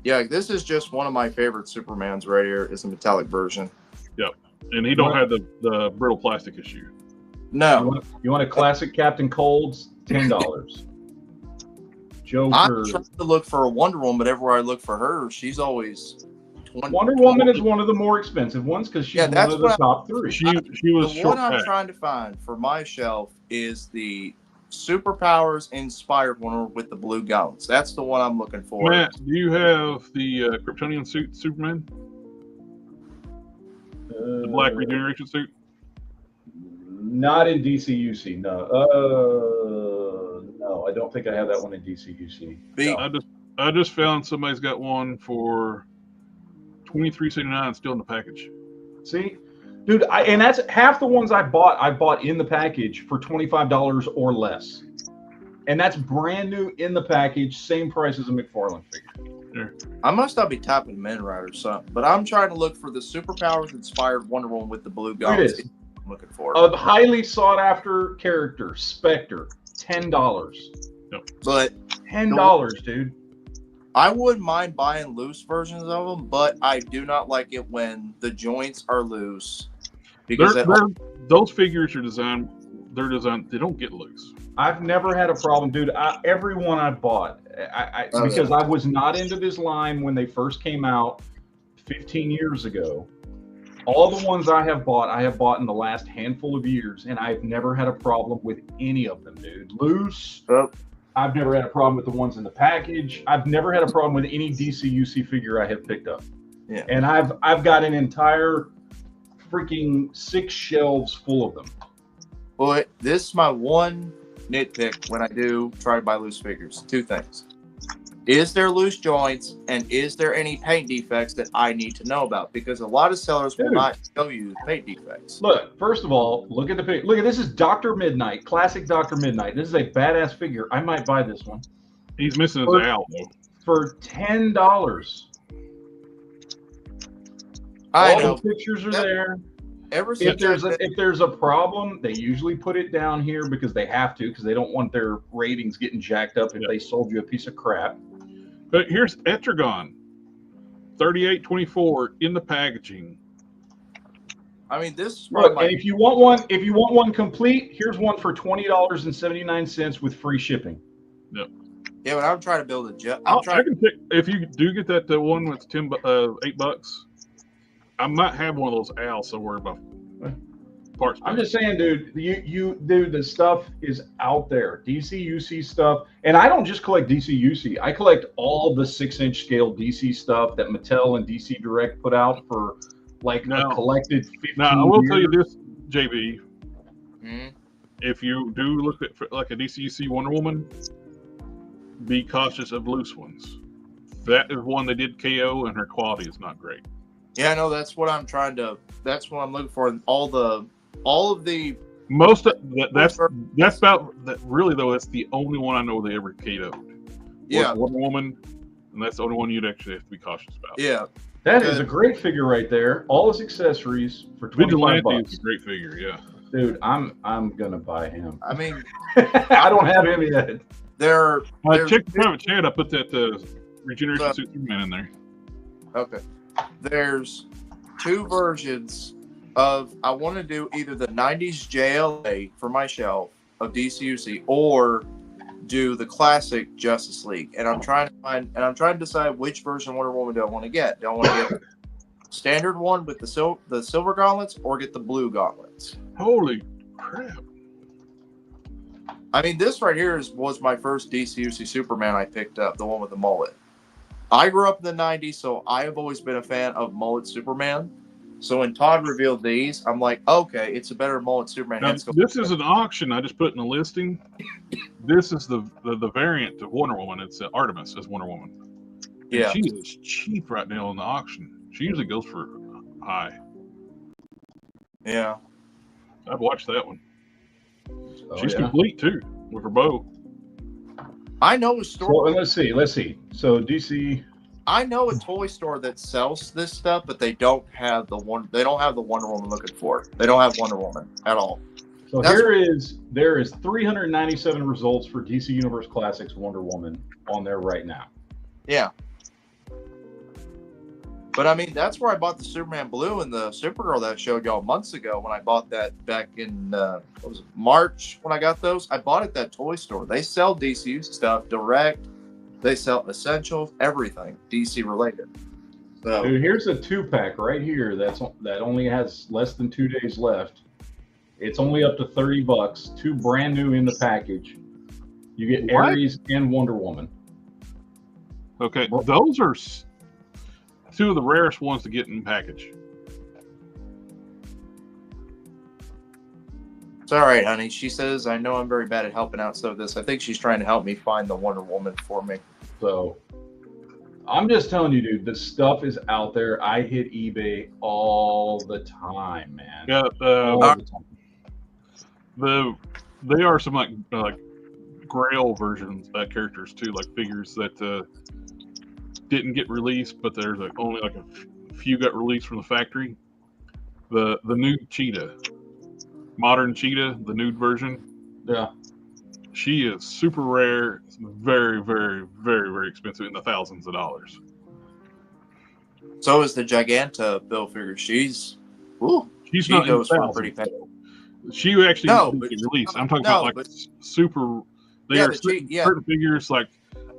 Yeah, this is just one of my favorite Supermans right here. Is the metallic version. Yep, and he don't have the brittle plastic issue. No. You want a classic Captain Cold's? $10. Joker. I'm trying to look for a Wonder Woman, but everywhere I look for her, she's always. Wonder Woman is one of the more expensive ones because she's one of the top three. She was the one I'm trying to find for my shelf is the Superpowers inspired one with the blue gauntlets. That's the one I'm looking for. Matt, do you have the Kryptonian suit Superman? The black regeneration suit? Not in DCUC, no. No, I don't think I have that one in DCUC. No. I just found somebody's got one for $23.79 still in the package. See, dude, and that's half the ones I bought. I bought in the package for $25 or less, and that's brand new in the package, same price as a McFarlane figure. Sure. I must not be typing Men Right or something, but I'm trying to look for the superpowers inspired Wonder Woman with the blue gauntlets. It is. I'm looking for A highly sought after character, Spectre, $10. But $10, dude. I wouldn't mind buying loose versions of them, but I do not like it when the joints are loose. Because those figures are designed. They're designed. They don't get loose. I've never had a problem, dude. Every one I bought, because I was not into this line when they first came out 15 years ago. All the ones I have bought in the last handful of years, and I've never had a problem with any of them, dude. Loose. I've never had a problem with the ones in the package. I've never had a problem with any DCUC figure I have picked up. Yeah. And I've got an entire freaking 6 shelves full of them. Well, this is my one nitpick when I do try to buy loose figures. 2 things. Is there loose joints, and is there any paint defects that I need to know about? Because a lot of sellers will not show you paint defects. Look, first of all, look at the picture. Look at this is Dr. Midnight, classic Dr. Midnight. This is a badass figure. I might buy this one. He's missing his owl though. For $10. I know. The pictures are there. If there's a problem, they usually put it down here because they have to, because they don't want their ratings getting jacked up if they sold you a piece of crap. But here's Etrigan, $38.24 in the packaging. I mean, this is look, and if you want one complete, here's one for $20.79 with free shipping. Yep. Yeah, but I'm trying to build a jet. If you do get that one with $8, I might have one of those owls somewhere about parts. I'm just saying, dude, dude, the stuff is out there. DCUC stuff. And I don't just collect DCUC. I collect all the 6-inch scale DC stuff that Mattel and DC Direct put out for a collected 15 Now, I will years. tell you this, JB. Mm-hmm. If you do look at like a DCUC Wonder Woman, be cautious of loose ones. That is one they did KO, and her quality is not great. Yeah, I know. That's what I'm looking for. All of the that's about that. Really though, that's the only one I know they ever KO'd. Yeah, Wonder Woman, and that's the only one you'd actually have to be cautious about. Yeah, that is a great figure right there. All his accessories for $25. Is a great figure. Yeah, dude, I'm gonna buy him. I mean, I don't have him yet. Check the private chat. I put that Regeneration Superman in there. Okay. There's 2 versions of, I want to do either the 90s JLA for my shelf of DCUC or do the classic Justice League. And I'm trying to decide which version of Wonder Woman do I want to get. Do I want to get standard one with the silver gauntlets or get the blue gauntlets? Holy crap. I mean, this right here was my first DCUC Superman I picked up, the one with the mullet. I grew up in the 90s, so I have always been a fan of mullet Superman. So when Todd revealed these, I'm like, okay, it's a better mullet Superman. Now, this is an auction. I just put in a listing. This is the variant of Wonder Woman. It's Artemis as Wonder Woman. And yeah. She is cheap right now in the auction. She usually goes for high. Yeah. I've watched that one. She's yeah. complete, too, with her bow. I know a store. Well, let's see. So DC. I know a toy store that sells this stuff, but they don't have the Wonder Woman looking for it. They don't have Wonder Woman at all. So there is 397 results for DC Universe Classics Wonder Woman on there right now. Yeah. But I mean, that's where I bought the Superman Blue and the Supergirl that I showed y'all months ago when I bought that back in March when I got those. I bought it at that toy store. They sell DC stuff direct. They sell essentials, everything DC related. So dude, here's a 2-pack right here that only has less than 2 days left. It's only up to $30. 2 brand new in the package. You get Ares and Wonder Woman. Okay, those are 2 of the rarest ones to get in package. it's all right, honey. She says, I know I'm very bad at helping out. So I think she's trying to help me find the Wonder Woman for me. So I'm just telling you, dude, the stuff is out there. I hit eBay all the time, man. Yeah, all the time. They are some like Grail versions characters too, like figures that didn't get released, but there's only like a few got released from the factory. The nude cheetah, modern cheetah, the nude version. Yeah. She is super rare. It's very, very, very, very expensive, in the thousands of dollars. So is the Giganta build figure. She not goes for pretty fast. She actually didn't get released. I'm talking about super. They are certain figures like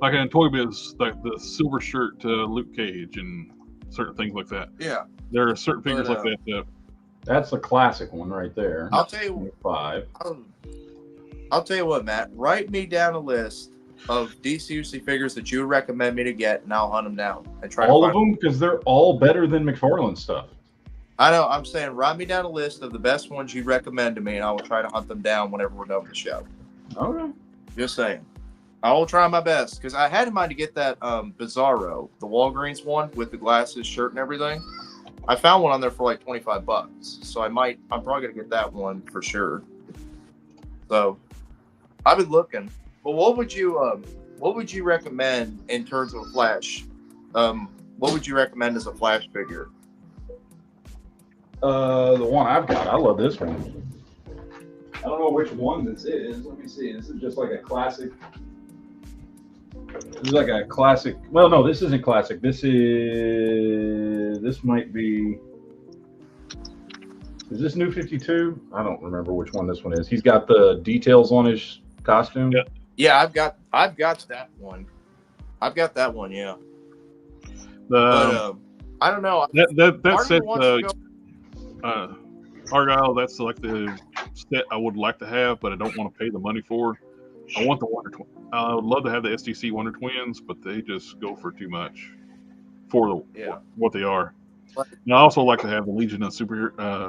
in Toy Biz, like the silver shirt to Luke Cage and certain things like that. Yeah, there are certain figures like that. That's a classic one right there. I'll tell you 5. I'll tell you what, Matt. Write me down a list of DCUC figures that you would recommend me to get, and I'll hunt them down and try all of them, because they're all better than McFarlane stuff. I know. I'm saying, write me down a list of the best ones you'd recommend to me, and I will try to hunt them down whenever we're done with the show. Okay. Just saying. I will try my best, because I had in mind to get that Bizarro, the Walgreens one with the glasses, shirt, and everything. I found one on there for like $25, so I'm probably gonna get that one for sure. So I've been looking, but what would you recommend in terms of Flash? What would you recommend as a Flash figure? The one I've got, I love this one. I don't know which one this is. Let me see. This is just like a classic. This is like a classic. Well, no, this isn't classic. This might be. Is this New 52? I don't remember which one this one is. He's got the details on his costume. Yeah, I've got that one. I've got that one. Yeah. But I don't know. That set. Argyle, that's like the set I would like to have, but I don't want to pay the money for. I want the Wonder Twins. I would love to have the STC Wonder Twins, but they just go for too much for what they are. And I also like to have the Legion of Superheroes.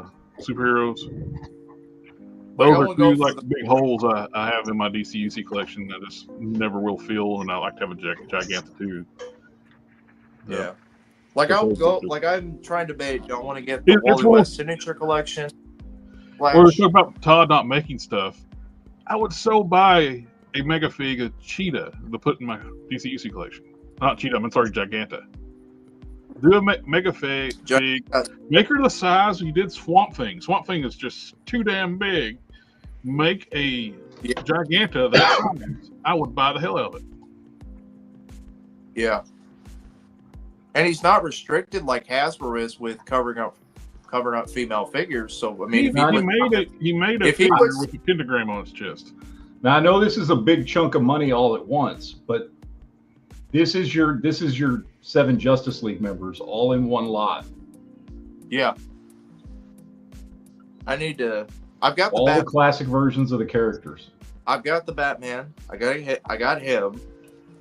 Those are two big holes I have in my DCUC collection that I just never will fill, and I like to have a Giganta too. Yeah. I'm trying to debate. Do I want to get the Wally West signature collection? Or we're talking about Todd not making stuff. I would so buy a mega fig of Cheetah to put in my DCUC collection. Not Cheetah, I'm sorry, Giganta. Do a mega fig, make her the size you did Swamp Thing. Swamp Thing is just too damn big. Make a Giganta that size. I would buy the hell out of it. Yeah. And he's not restricted like Hasbro is with covering up female figures. So I mean, he made a figure with a pentagram on his chest. Now I know this is a big chunk of money all at once, but this is your 7 Justice League members all in one lot. Yeah. I've got all the classic versions of the characters. I've got the Batman. I got him.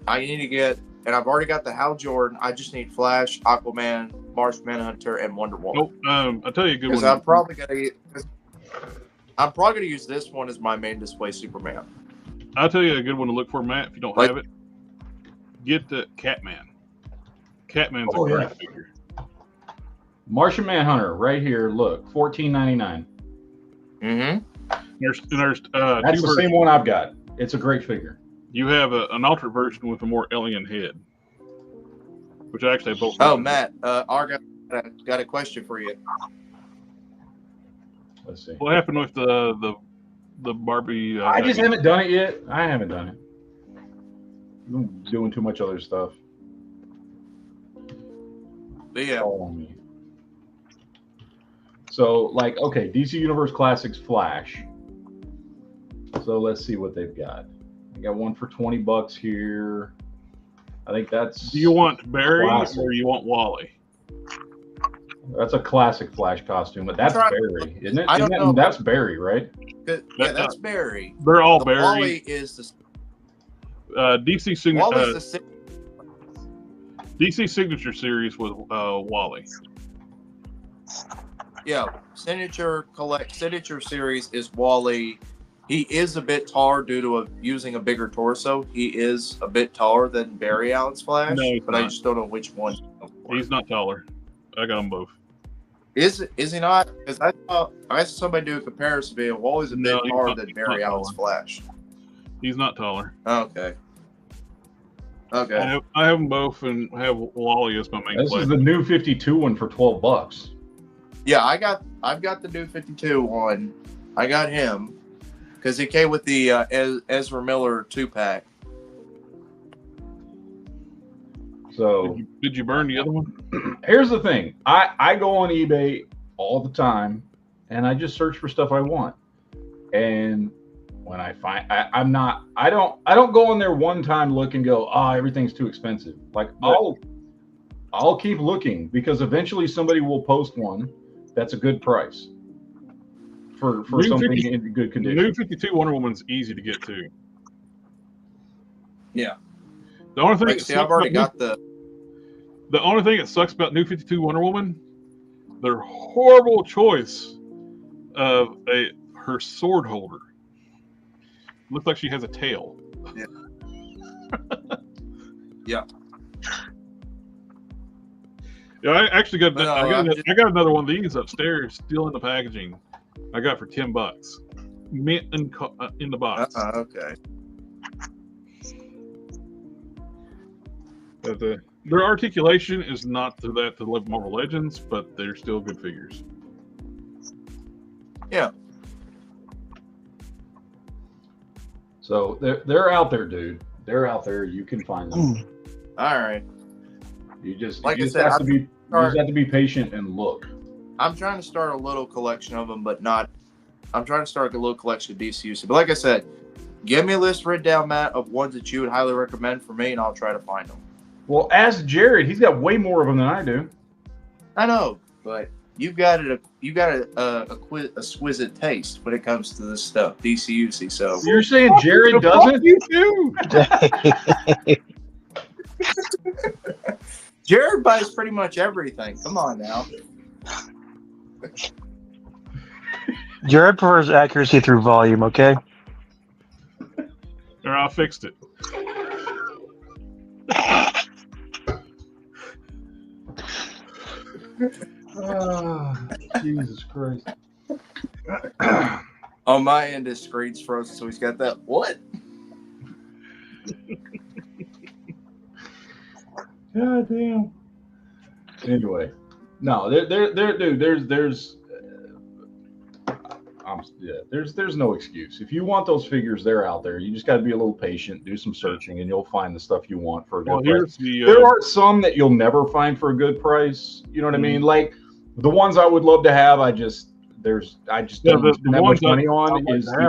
I need to get. And I've already got the Hal Jordan. I just need Flash, Aquaman, Martian Manhunter, and Wonder Woman. I'll tell you a good one. I'm probably gonna use this one as my main display Superman. I'll tell you a good one to look for, Matt. If you don't have it, get the Catman. Catman's a great figure. Martian Manhunter, right here. Look, $14.99. Mm-hmm. There's that's the same one I've got. It's a great figure. You have an alternate version with a more alien head, which I actually have both. Oh, Matt, Argyle got a question for you. Let's see. What happened with the Barbie? I just haven't done it yet. I haven't done it. I'm doing too much other stuff. But yeah. So, okay, DC Universe Classics Flash. So let's see what they've got. I got one for $20 here. I think that's. Do you want Barry or you want Wally? That's a classic Flash costume, but that's Barry, isn't it? I don't know. That's Barry, right? Yeah, that's Barry. They're all Barry. Wally is the DC DC Signature Series with Wally. Yeah, Signature Series is Wally. He is a bit taller due to using a bigger torso. He is a bit taller than Barry Allen's Flash, No, but I just don't know which one. He's not taller. I got them both. Is he not? Because I saw somebody do a comparison video. Well, he's a bit taller than Barry Allen's Flash. He's not taller. Okay. Okay. I have them both, and have Wally as my main. This is the new 52 one for $12. Yeah, I've got the new 52 one. I got him because he came with the Ezra Miller 2-pack. So did you burn the other one? Here's the thing. I go on eBay all the time and I just search for stuff I want. And when I find I don't go in there one time, look and go, everything's too expensive. Like I'll keep looking because eventually somebody will post one that's a good price for something in good condition. New 52 Wonder Woman's easy to get to. Yeah. The only thing I've already got the only thing that sucks about New 52 Wonder Woman, their horrible choice of her sword holder. Looks like she has a tail. Yeah. Yeah. Yeah, I actually got I got another one of these upstairs, still in the packaging. I got for $10, mint in the box. Okay. But their articulation is not to that to Marvel Legends, but they're still good figures. Yeah. So they're out there, dude. They're out there. You can find them. All right. You just like you have to be patient and look. I'm trying to start a little collection of them, but not. I'm trying to start a little collection of DCUC. But like I said, give me a list written down, Matt, of ones that you would highly recommend for me, and I'll try to find them. Well, ask Jared. He's got way more of them than I do. I know, but you've got a exquisite taste when it comes to this stuff, DCUC. So you're saying Jared doesn't? You too. Jared buys pretty much everything. Come on now. Jared prefers accuracy through volume, okay? Or I fixed it. Jesus Christ. On my end, his screen's frozen, so he's got that. What? God damn. Anyway, no, dude, there's no excuse. If you want those figures, they're out there. You just got to be a little patient, do some searching, and you'll find the stuff you want for a good price. There are some that you'll never find for a good price. You know what I mean? Like the ones I would love to have, I just don't spend that much money on.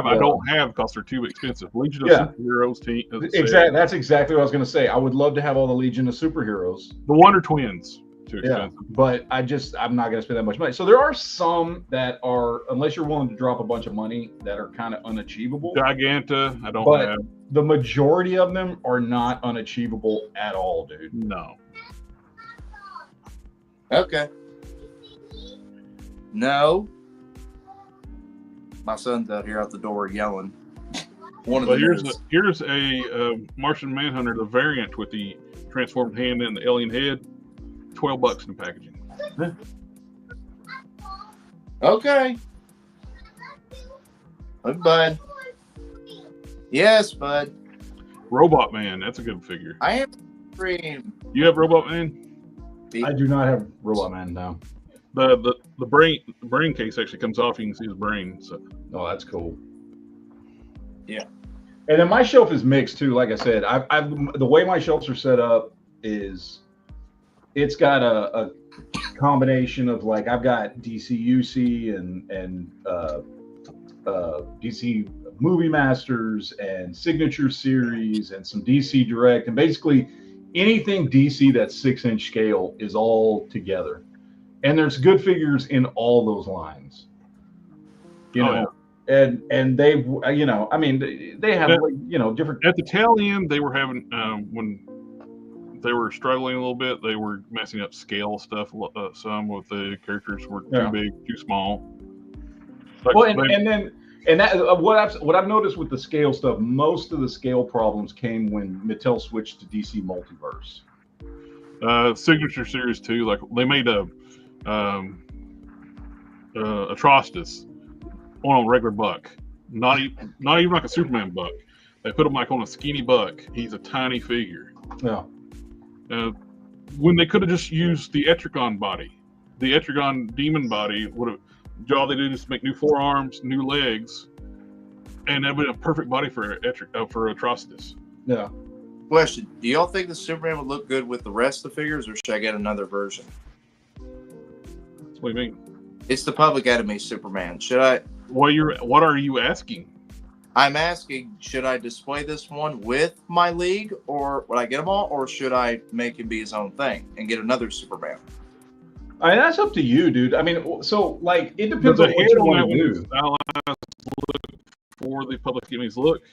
I don't have because they're too expensive. Legion of Superheroes team. Exactly. That's exactly what I was going to say. I would love to have all the Legion of Superheroes. The Wonder Twins. Too expensive. Yeah, but I'm not going to spend that much money. So there are some that are, unless you're willing to drop a bunch of money, that are kind of unachievable. Giganta, I don't have. The majority of them are not unachievable at all, dude. No. Okay. No. My son's out here out the door yelling. Here's a Martian Manhunter, the variant with the transformed hand and the alien head. $12 in packaging. Okay. Look, bud. Yes, bud. Robot Man, that's a good figure. I have Dream. You have Robot Man? I do not have Robot Man now. The brain case actually comes off. You can see his brain. So. Oh, that's cool. Yeah. And then my shelf is mixed too. Like I said, the way my shelves are set up is. It's got a combination of like I've got DCUC and DC Movie Masters and Signature Series and some DC Direct, and basically anything DC that's 6-inch scale is all together. And there's good figures in all those lines. You know, and they I mean they have different. At the tail end, they were having when. They were struggling a little bit. They were messing up scale stuff. Some with the characters were too big, too small. And then And that what I've noticed with the scale stuff, most of the scale problems came when Mattel switched to DC Multiverse. Signature Series 2, like they made a Atrocitus on a regular buck, not even like a Superman buck. They put him like on a skinny buck. He's a tiny figure. Yeah. When they could have just used the Etrigan body, the Etrigan demon body would have. All they did is make new forearms, new legs, and that would be a perfect body for Atrocitus. Yeah. Question: do y'all think the Superman would look good with the rest of the figures, or should I get another version? What do you mean? It's the Public Enemy Superman. Should I? What are you asking? I'm asking, should I display this one with my league, or would I get them all, or should I make him be his own thing and get another Superman? I mean, that's up to you, dude. I mean, so like it depends on what you want to do. Look for the Public Enemy's look.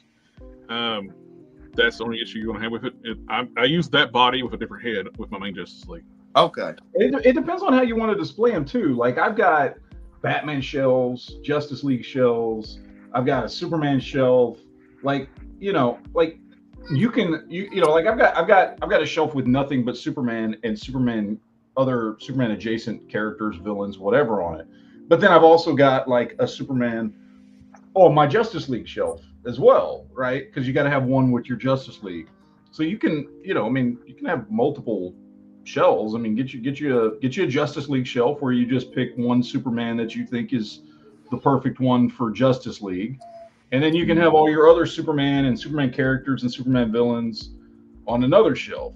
That's the only issue you're going to have with it. I use that body with a different head with my main Justice League. Okay. It depends on how you want to display them too. Like I've got Batman shelves, Justice League shelves. I've got a Superman shelf. Like you know, like you know, like I've got a shelf with nothing but Superman and other Superman adjacent characters, villains, whatever on it. But then I've also got like a Superman on my Justice League shelf as well, right? Because you got to have one with your Justice League. So you can, you know, I mean, you can have multiple shelves. I mean, get you a Justice League shelf where you just pick one Superman that you think is the perfect one for Justice League, and then you can have all your other Superman and Superman characters and Superman villains on another shelf.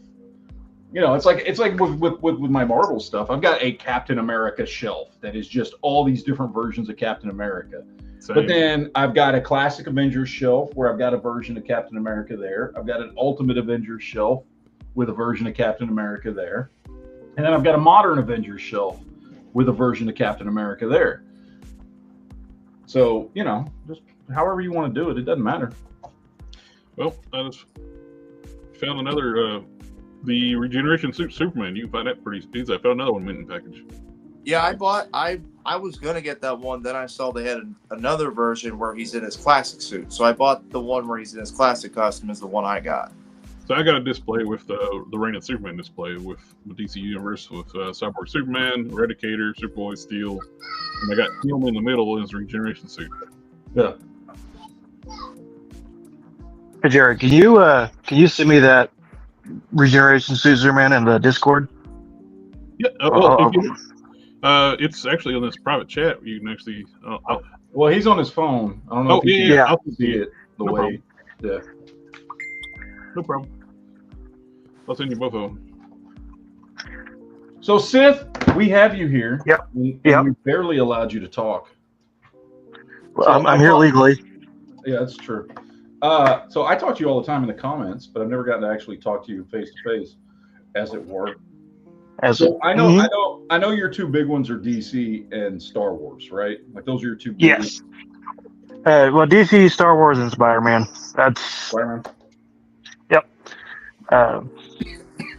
You know, it's like with my Marvel stuff. I've got a Captain America shelf that is just all these different versions of Captain America. Same. But then I've got a Classic Avengers shelf where I've got a version of Captain America there. I've got an Ultimate Avengers shelf with a version of Captain America there. And then I've got a Modern Avengers shelf with a version of Captain America there. So, you know, just however you want to do it, it doesn't matter. Well, I just found another, the Regeneration Suit Superman. You can find that pretty easy. I found another one mint in package. Yeah, I was going to get that one. Then I saw they had another version where he's in his classic suit. So I bought the one where he's in his classic costume is the one I got. So I got a display with the Reign of Superman display with the DC Universe with Cyborg Superman, Eradicator, Superboy, Steel, and I got Steel in the middle in his regeneration suit. Yeah. Hey Jared, can you send me that regeneration suit Superman in the Discord? Yeah. Well, it's actually on this private chat. You can actually. Well, he's on his phone. I don't know. Yeah. I'll see it the no way. Problem. Yeah. No problem. I'll send you both of them. So, Sith, we have you here. Yep. We barely allowed you to talk. Well, I'm here legally. Yeah, that's true. So I talk to you all the time in the comments, but I've never gotten to actually talk to you face to face, as it were. I know your two big ones are DC and Star Wars, right? Like those are your two big Yes. Well, DC, Star Wars, and Spider-Man. That's Spider-Man. Yep.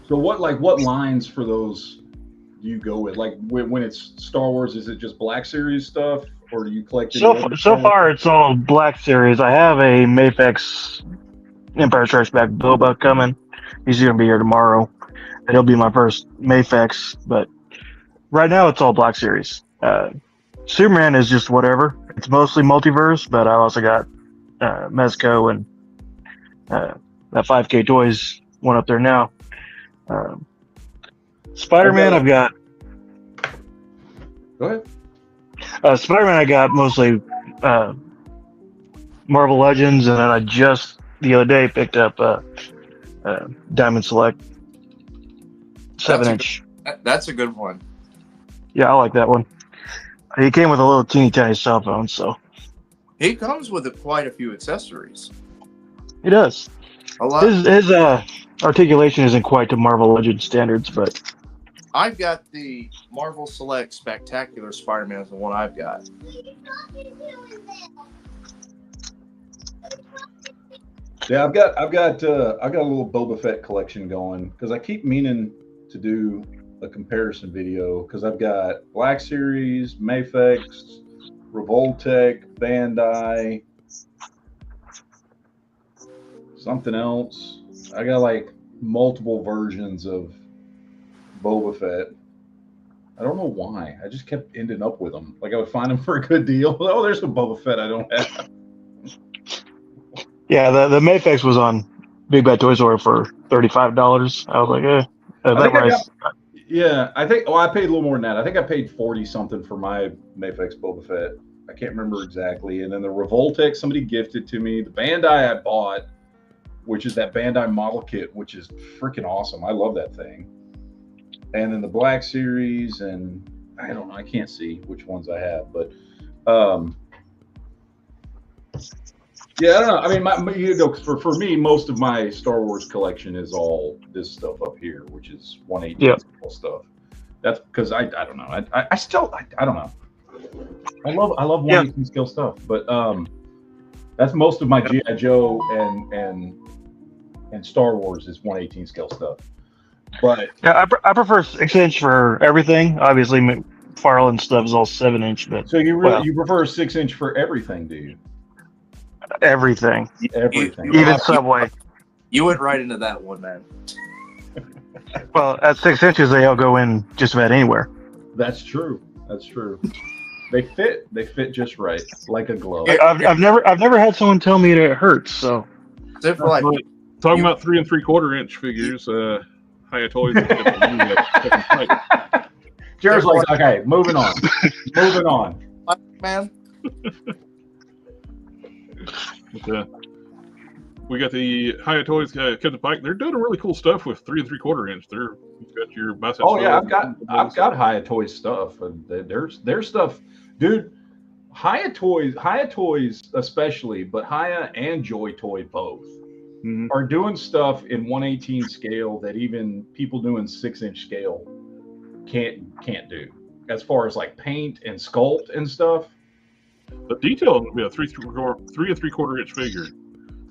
So what lines for those do you go with? Like when it's Star Wars, is it just Black Series stuff, or do you collect? So far, it's all Black Series. I have a Mafex Empire Strikes Back Boba coming. He's gonna be here tomorrow. It'll be my first Mafex, but right now it's all Black Series. Superman is just whatever. It's mostly multiverse, but I also got Mezco and that 5K Toys one up there now. Spider-Man, I've got. Go ahead. Spider-Man, I got mostly Marvel Legends, and then I just the other day picked up Diamond Select 7-inch. That's a good one. Yeah, I like that one. He came with a little teeny tiny cell phone, so he comes with quite a few accessories. He does. A lot. His articulation isn't quite to Marvel Legends standards, but I've got the Marvel Select Spectacular Spider-Man is the one I've got. Yeah, I've got a little Boba Fett collection going because I keep meaning to do a comparison video because I've got Black Series, Mafex, Revoltech, Bandai, something else. I got like multiple versions of Boba Fett. I don't know why. I just kept ending up with them. Like I would find them for a good deal. Oh, there's some Boba Fett I don't have. Yeah, the Mayfix was on Big Bad Toy Store for $35. I was like, I think. Oh, I paid a little more than that. I think I paid 40 something for my Mayfix Boba Fett. I can't remember exactly. And then the Revoltech somebody gifted to me. The Bandai I bought, which is that Bandai model kit, which is freaking awesome. I love that thing. And then the Black Series, and I don't know. I can't see which ones I have, but yeah, I don't know. I mean, for me, most of my Star Wars collection is all this stuff up here, which is 1/18 scale stuff. That's because I don't know. I still I don't know. I love 1/18 scale stuff, but that's most of my G.I. Joe and Star Wars is 1/18 scale stuff. But yeah, I prefer 6-inch for everything. Obviously, McFarlane stuff is all 7-inch, but so you prefer 6-inch for everything, do you? Everything, even Subway. You went right into that one, man. Well, at 6 inches, they all go in just about anywhere. That's true. They fit just right, like a glove. I've never had someone tell me that it hurts. So, except for like talking about 3 3/4 inch figures, Hiya Toys. Jared's like, okay, moving on, man. But, we got the Hiya Toys Captain Pike. They're doing really cool stuff with 3 3/4 inch. You've got your bicep. Oh yeah, I've got Hiya Toys stuff. Their stuff, dude. Hiya Toys especially, but Hiya and Joy Toy both are doing stuff in 1/18 scale that even people doing 6-inch scale can't do. As far as like paint and sculpt and stuff. The detail will be a 3 3/4 inch figure.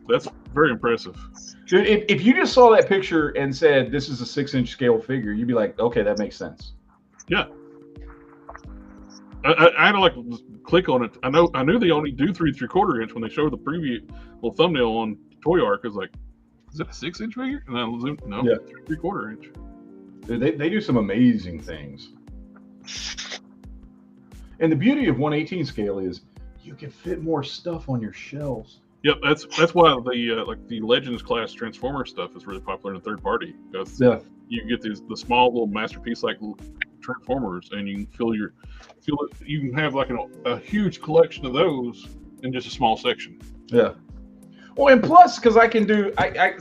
That's very impressive. Dude, if you just saw that picture and said this is a 6-inch scale figure, you'd be like, okay, that makes sense. Yeah. I had to like click on it. I knew they only do 3 3/4 inch when they showed the preview little thumbnail on Toy Arc. I was like, is that a 6-inch figure? And I zoomed, no, 3 3/4 inch. Dude, they do some amazing things. And the beauty of 1/18 scale is you can fit more stuff on your shelves. Yep, that's why the Legends class Transformer stuff is really popular in the third party. You get the small little masterpiece like Transformers, and you can you can have like a huge collection of those in just a small section. Yeah. Well, and plus, because I can do, I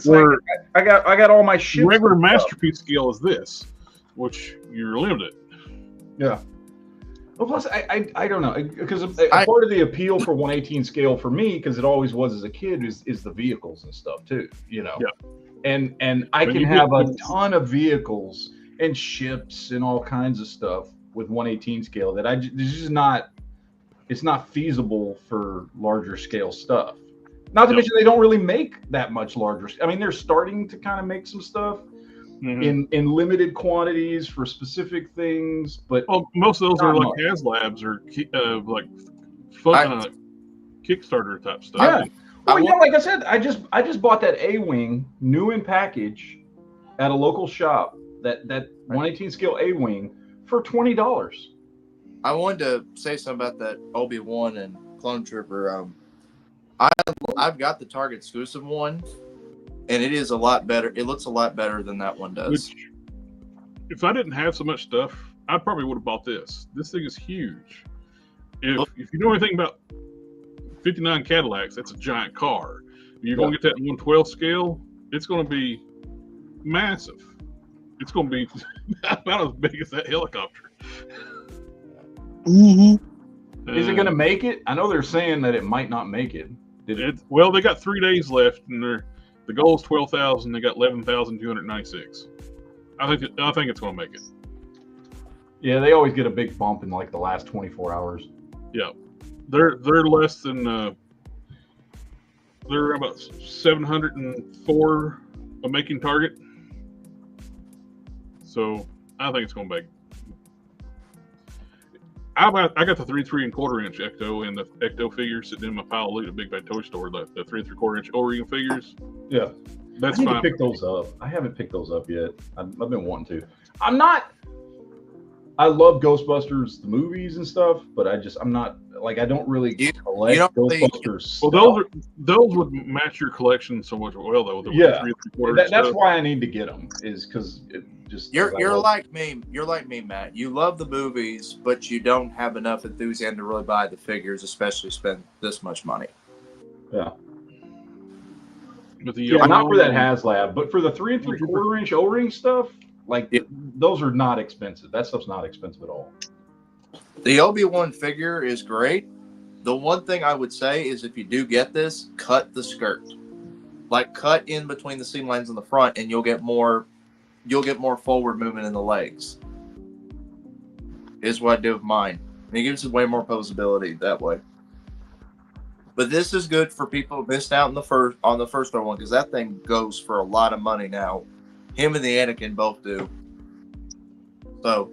got all my shit. Regular masterpiece scale is this, which you're limited. Yeah. Well, plus, I don't know, because part of the appeal for 1/18 scale for me, because it always was as a kid, is the vehicles and stuff too, you know. Yeah. And I can have a ton of vehicles and ships and all kinds of stuff with 1/18 scale that it's just not, it's not feasible for larger scale stuff. Not to mention they don't really make that much larger. I mean, they're starting to kind of make some stuff. In limited quantities for specific things, but most of those are like HasLabs or like fun Kickstarter type stuff. Yeah. Well, yeah, like I said, I just bought that A-wing new in package at a local shop. That 1/18 scale A-wing for $20. I wanted to say something about that Obi-Wan and Clone Trooper. I've got the Target exclusive one. And it is a lot better. It looks a lot better than that one does. If I didn't have so much stuff, I probably would have bought this. This thing is huge. If you know anything about 59 Cadillacs, that's a giant car. If you're going to get that 1/12 scale, it's going to be massive. It's going to be about as big as that helicopter. Is it going to make it? I know they're saying that it might not make it. Well, they got 3 days left, and the goal is 12,000. They got 11,296. I think it's going to make it. Yeah, they always get a big bump in like the last 24 hours. Yeah, they're less than they're about 704 a making target. So I think it's going to make. I got the 3 3/4 inch Ecto and the Ecto figures sitting in my pile of loot at Big Bad Toy Store. The 3 3/4 inch O-ring figures. Yeah, that's I need fine. to pick those up. I haven't picked those up yet. I've been wanting to. I'm not. I love Ghostbusters, the movies and stuff, but I'm not like I don't really collect Ghostbusters. Well, those would match your collection so much well though. Yeah, that's why I need to get them. Is because you're like me. You're like me, Matt. You love the movies, but you don't have enough enthusiasm to really buy the figures, especially spend this much money. Yeah. But not for that HasLab, but for the 3 3/4 inch O-ring stuff. Like those are not expensive. That stuff's not expensive at all. The Obi-Wan figure is great. The one thing I would say is if you do get this, cut the skirt. Like cut in between the seam lines in the front, and you'll get more forward movement in the legs. Is what I do with mine. And it gives it way more posability that way. But this is good for people who missed out on the first one because that thing goes for a lot of money now. Him and the Anakin both do. So,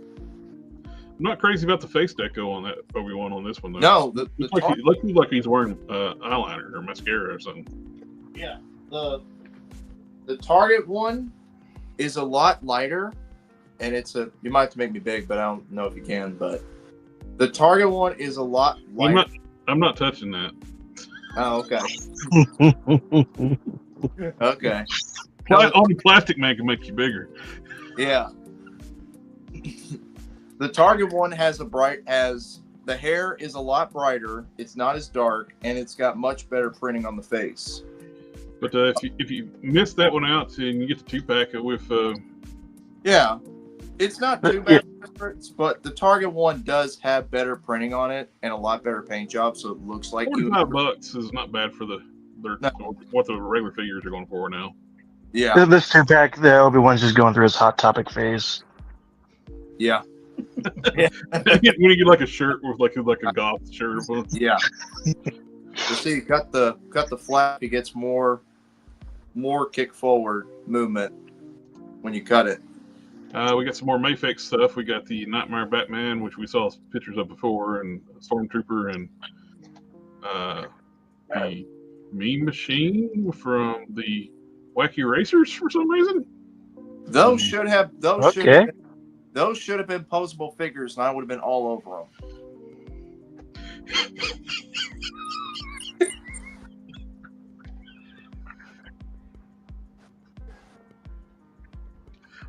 I'm not crazy about the face deco on that Obi-Wan on this one though. No, looks like he's wearing eyeliner or mascara or something. Yeah, the Target one is a lot lighter, and you might have to make me big, but I don't know if you can. But the Target one is a lot lighter. I'm not touching that. Oh, okay. Okay. Only Plastic Man can make you bigger. Yeah. The Target one has the hair is a lot brighter. It's not as dark, and it's got much better printing on the face. But if you miss that one out, and you get the 2-pack with. Yeah, it's not too bad, but the Target one does have better printing on it and a lot better paint job, so it looks like $45 is not bad for what the regular figures are going for now. Yeah, this 2-pack, the Obi-Wan's just going through his Hot Topic phase. Yeah. When you get like a shirt with like a goth shirt. Yeah. You see, cut the flap. He gets more kick forward movement when you cut it. We got some more Mayfix stuff. We got the Nightmare Batman, which we saw pictures of before, and Stormtrooper, and the Mean Machine from the Wacky Racers for some reason. Those should have been posable figures, and I would have been all over them.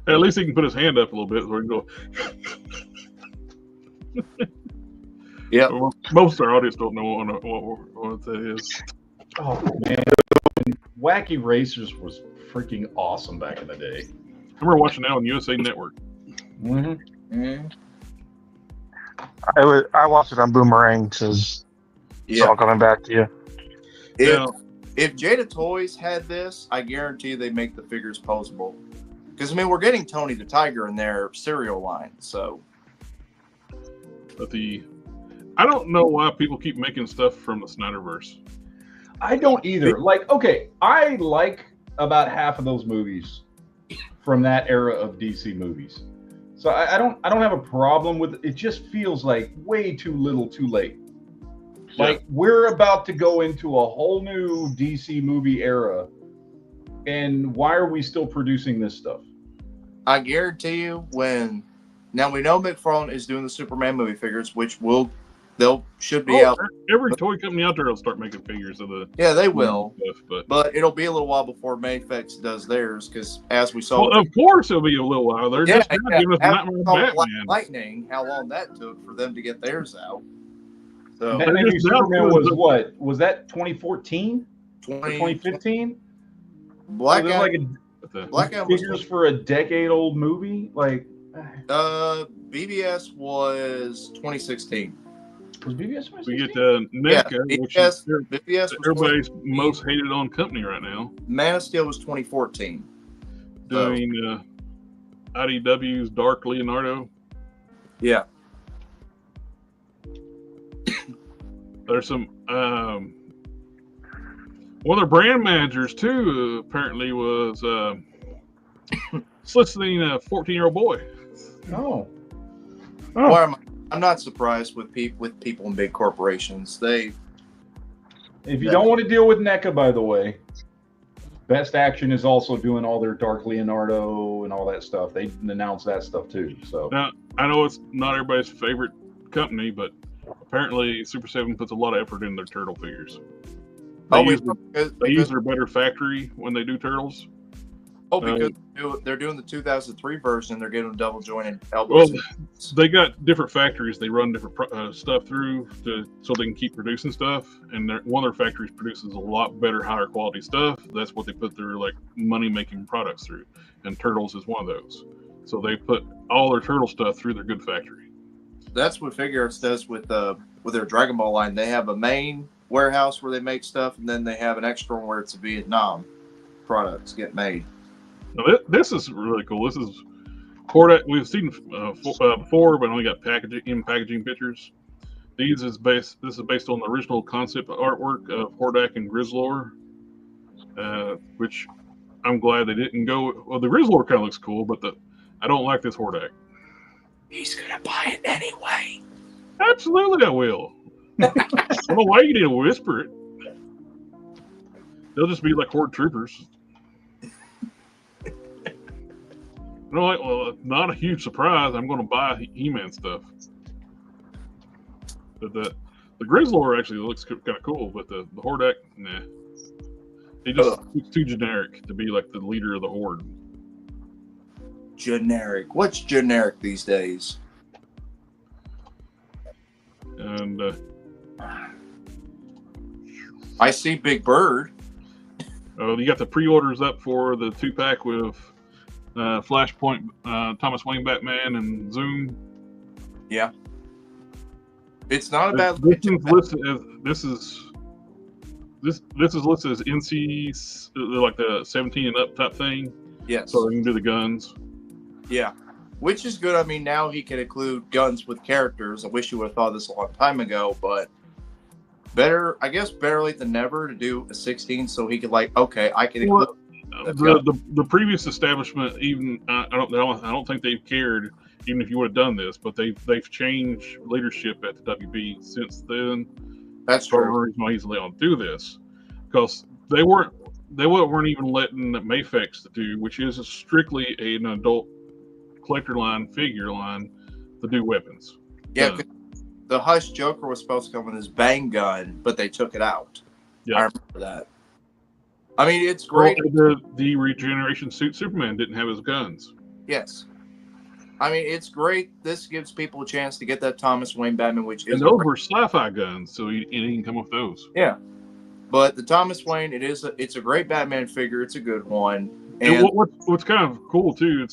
At least he can put his hand up a little bit so we can go. Yeah. Most of our audience don't know what that is. Oh man, Wacky Racers was freaking awesome back in the day. I remember watching that on USA Network. Mm-hmm. Mm-hmm. I watched it on Boomerang, says it's all coming back to you. If Jada Toys had this, I guarantee they make the figures posable. Because, I mean, we're getting Tony the Tiger in their cereal line, so. But I don't know why people keep making stuff from the Snyderverse. I don't either. Like, okay, I like about half of those movies from that era of DC movies. So I don't have a problem with it. It just feels like way too little too late. Yeah. Like we're about to go into a whole new DC movie era, and why are we still producing this stuff? I guarantee you now we know McFarlane is doing the Superman movie figures, which should be out. Every toy company out there will start making figures of the. Yeah, they will. Stuff, but it'll be a little while before Mayfix does theirs, because as we saw. Well, of course it'll be a little while. They're just giving us Nightmare Batman. Lightning, how long that took for them to get theirs out. So Superman was what? Was that 2014? 2015? Black Adam figures for a decade-old movie, like. BBS was 2016. Was BBS 2016? We get NECA, which is BBS everybody's most hated on company right now. Man of Steel was 2014. Doing IDW's Dark Leonardo. Yeah. There's some one of their brand managers too apparently was soliciting a 14-year-old boy. Why am I'm not surprised with people in big corporations. If you don't want to deal with NECA, by the way, Best Action is also doing all their Dark Leonardo and all that stuff. They announced that stuff too. So now, I know it's not everybody's favorite company, but apparently Super 7 puts a lot of effort in their turtle figures. They use their better factory when they do turtles. Oh, because they're doing the 2003 version. They're getting double jointed elbows. Well, they got different factories. They run different stuff through so they can keep producing stuff. And one of their factories produces a lot better, higher quality stuff. That's what they put their money making products through. And Turtles is one of those. So they put all their turtle stuff through their good factory. That's what Figure Arts does with their Dragon Ball line. They have a main warehouse where they make stuff, and then they have an extra one where it's Vietnam products get made. Now, this is really cool. This is Hordak. We've seen before, but only got packaging pictures. This is based on the original concept artwork of Hordak and Grizzlor, which I'm glad they didn't go. Well, the Grizzlor kind of looks cool, but I don't like this Hordak. He's gonna buy it anyway. Absolutely, I will. I don't know why you need to whisper it. They'll just be like Horde troopers. Well, not a huge surprise. I'm going to buy He-Man stuff. But the Grizzlor actually looks kind of cool, but the Hordak, nah. He just looks too generic to be like the leader of the Horde. Generic. What's generic these days? And I see Big Bird. Oh, you got the pre-orders up for the 2-pack with Flashpoint, Thomas Wayne Batman, and Zoom. Yeah, it's not a bad. This is listed as NC, like the 17 and up type thing. Yes. So they can do the guns. Yeah, which is good. I mean, now he can include guns with characters. I wish you would have thought this a long time ago, but better late than never to do a 16, so he could okay, I can include. The previous establishment, even I don't think they've cared, even if you would have done this, but they've changed leadership at the WB since then. That's true. The reason why he's allowed to do this, because they weren't even letting Mafex do, which is strictly an adult collector line, figure line, to do weapons. Yeah, the Hush Joker was supposed to come with his bang gun, but they took it out. Yeah, I remember that. I mean, it's great. Well, the regeneration suit Superman didn't have his guns. Yes. I mean, it's great. This gives people a chance to get that Thomas Wayne Batman, which is... And those were sci-fi guns, so he can come with those. Yeah. But the Thomas Wayne, it's a great Batman figure. It's a good one. And what's kind of cool, too,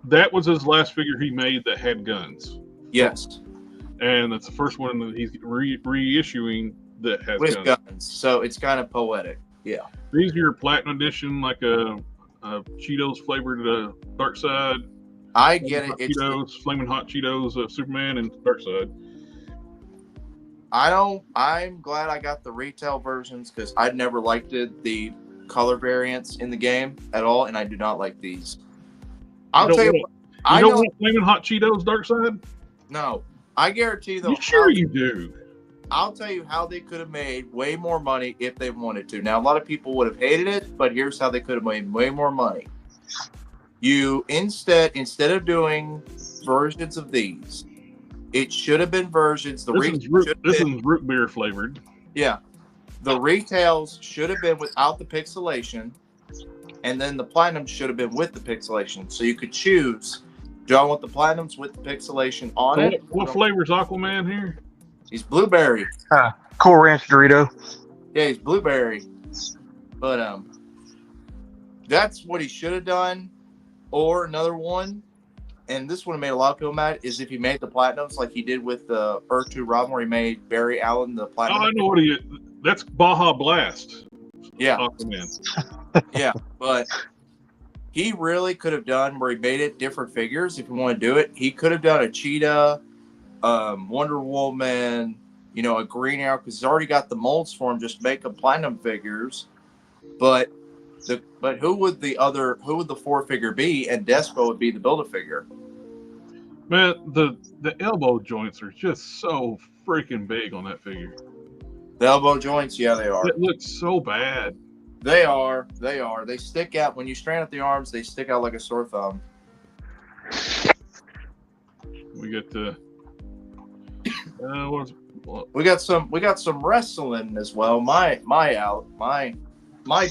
that was his last figure he made that had guns. Yes. And that's the first one that he's reissuing that has with guns. So it's kind of poetic. Yeah. These are your platinum edition, like a Cheetos flavored Dark Side. I get it. Cheetos, flaming hot Cheetos of Superman and Dark Side. I'm glad I got the retail versions because I'd never liked the color variants in the game at all, and I do not like these. I'll tell you what. You don't want flaming hot Cheetos Dark Side? No. I guarantee though. You sure you do? I'll tell you how they could have made way more money if they wanted to. Now, a lot of people would have hated it, but here's how they could have made way more money. You instead of doing versions of these, it should have been versions. This is root beer flavored. Yeah, the retails should have been without the pixelation, and then the platinum should have been with the pixelation. So you could choose. Do I want the platinums with the pixelation on it? What flavor is Aquaman here? He's blueberry. Cool Ranch Dorito. Yeah, he's blueberry. But that's what he should have done. Or another one, and this one made a lot of people mad, is if he made the platinums like he did with the Earth 2 Robin, where he made Barry Allen the platinum. Oh, I know what he is. That's Baja Blast. Yeah. Aquaman. Yeah, but he really could have done where he made it different figures if you want to do it. He could have done a cheetah, Wonder Woman, a Green Arrow, because he's already got the molds for him. Just make them platinum figures. But who would the 4-figure be? And Despo would be the Build-A-Figure. Man, the elbow joints are just so freaking big on that figure. The elbow joints, yeah, they are. It looks so bad. They are. They are. They stick out when you straighten out the arms. They stick out like a sore thumb. We get the. We got some wrestling as well. My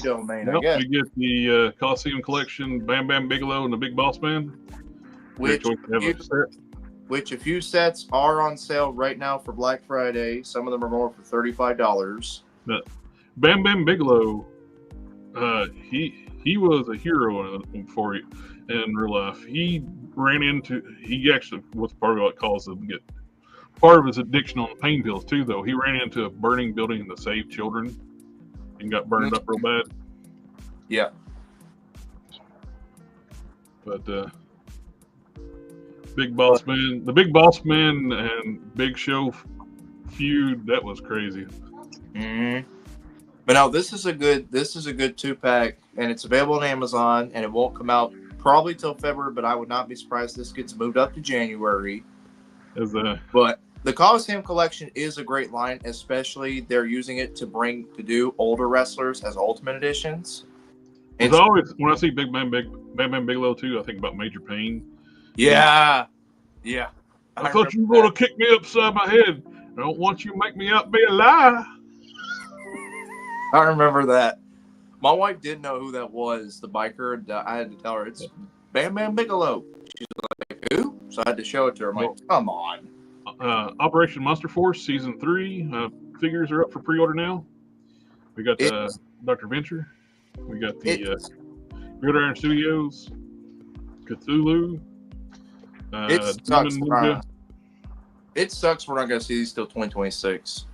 domain. Yep, I guess. we get the Coliseum Collection, Bam Bam Bigelow and the Big Boss Man. Which a few sets are on sale right now for Black Friday. Some of them are more for $35. Bam Bam Bigelow, he was a hero for you in real life. He actually was part of what caused him to get part of his addiction on the pain pills too. Though he ran into a burning building to save children and got burned up real bad. Yeah, but the Big Boss Man and Big Show feud, that was crazy. Mm-hmm. But no, this is a good 2-pack, and it's available on Amazon, and it won't come out probably till February, but I would not be surprised if this gets moved up to January. But the Coliseum Collection is a great line, especially they're using it to do older wrestlers as Ultimate Editions. It's always, when I see Bam Bam Bigelow too, I think about Major Payne. Yeah. I thought you were going to kick me upside my head. I don't want you to make me out be a lie. I remember that. My wife didn't know who that was, the biker. And I had to tell her it's Bam Bam Bigelow. She's like, who? So I had to show it to her. I'm like, come on. Operation Monster Force Season 3 figures are up for pre-order now. We got Dr. Venture. We got the Gridiron Studios, Cthulhu. It sucks we're not going to see these till 2026.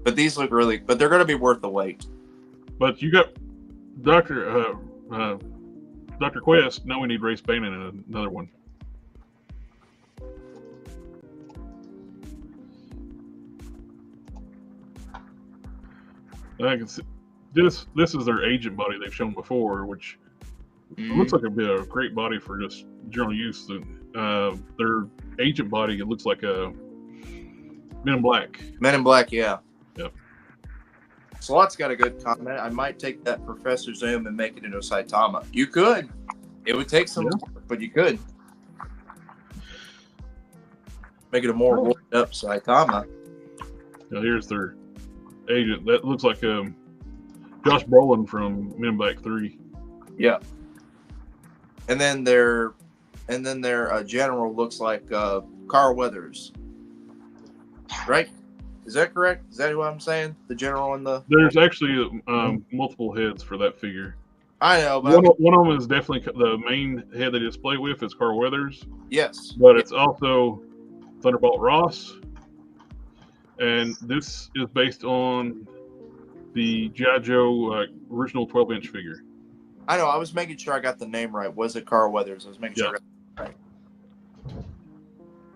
But these look but they're going to be worth the wait. But you got Dr. Quest. Now we need Race Bannon in another one. I can see this is their agent body they've shown before, which looks like it'd be a great body for just general use. Their agent body, it looks like a Men in Black. Men in Black, yeah. Yep. Slot's got a good comment. I might take that Professor Zoom and make it into a Saitama. You could. It would take some work, but you could. Make it a more worked up Saitama. Now here's their agent. That looks like Josh Brolin from Men in Black 3. Yeah. And then their general looks like Carl Weathers. Right? Is that correct? Is that what I'm saying? The general and the... There's actually multiple heads for that figure. I know, but... One of them is definitely the main head they display with is Carl Weathers. Yes. But it's also Thunderbolt Ross. And this is based on the G.I. Joe original 12-inch figure. I know. I was making sure I got the name right. Was it Carl Weathers? I was making sure I got the name right.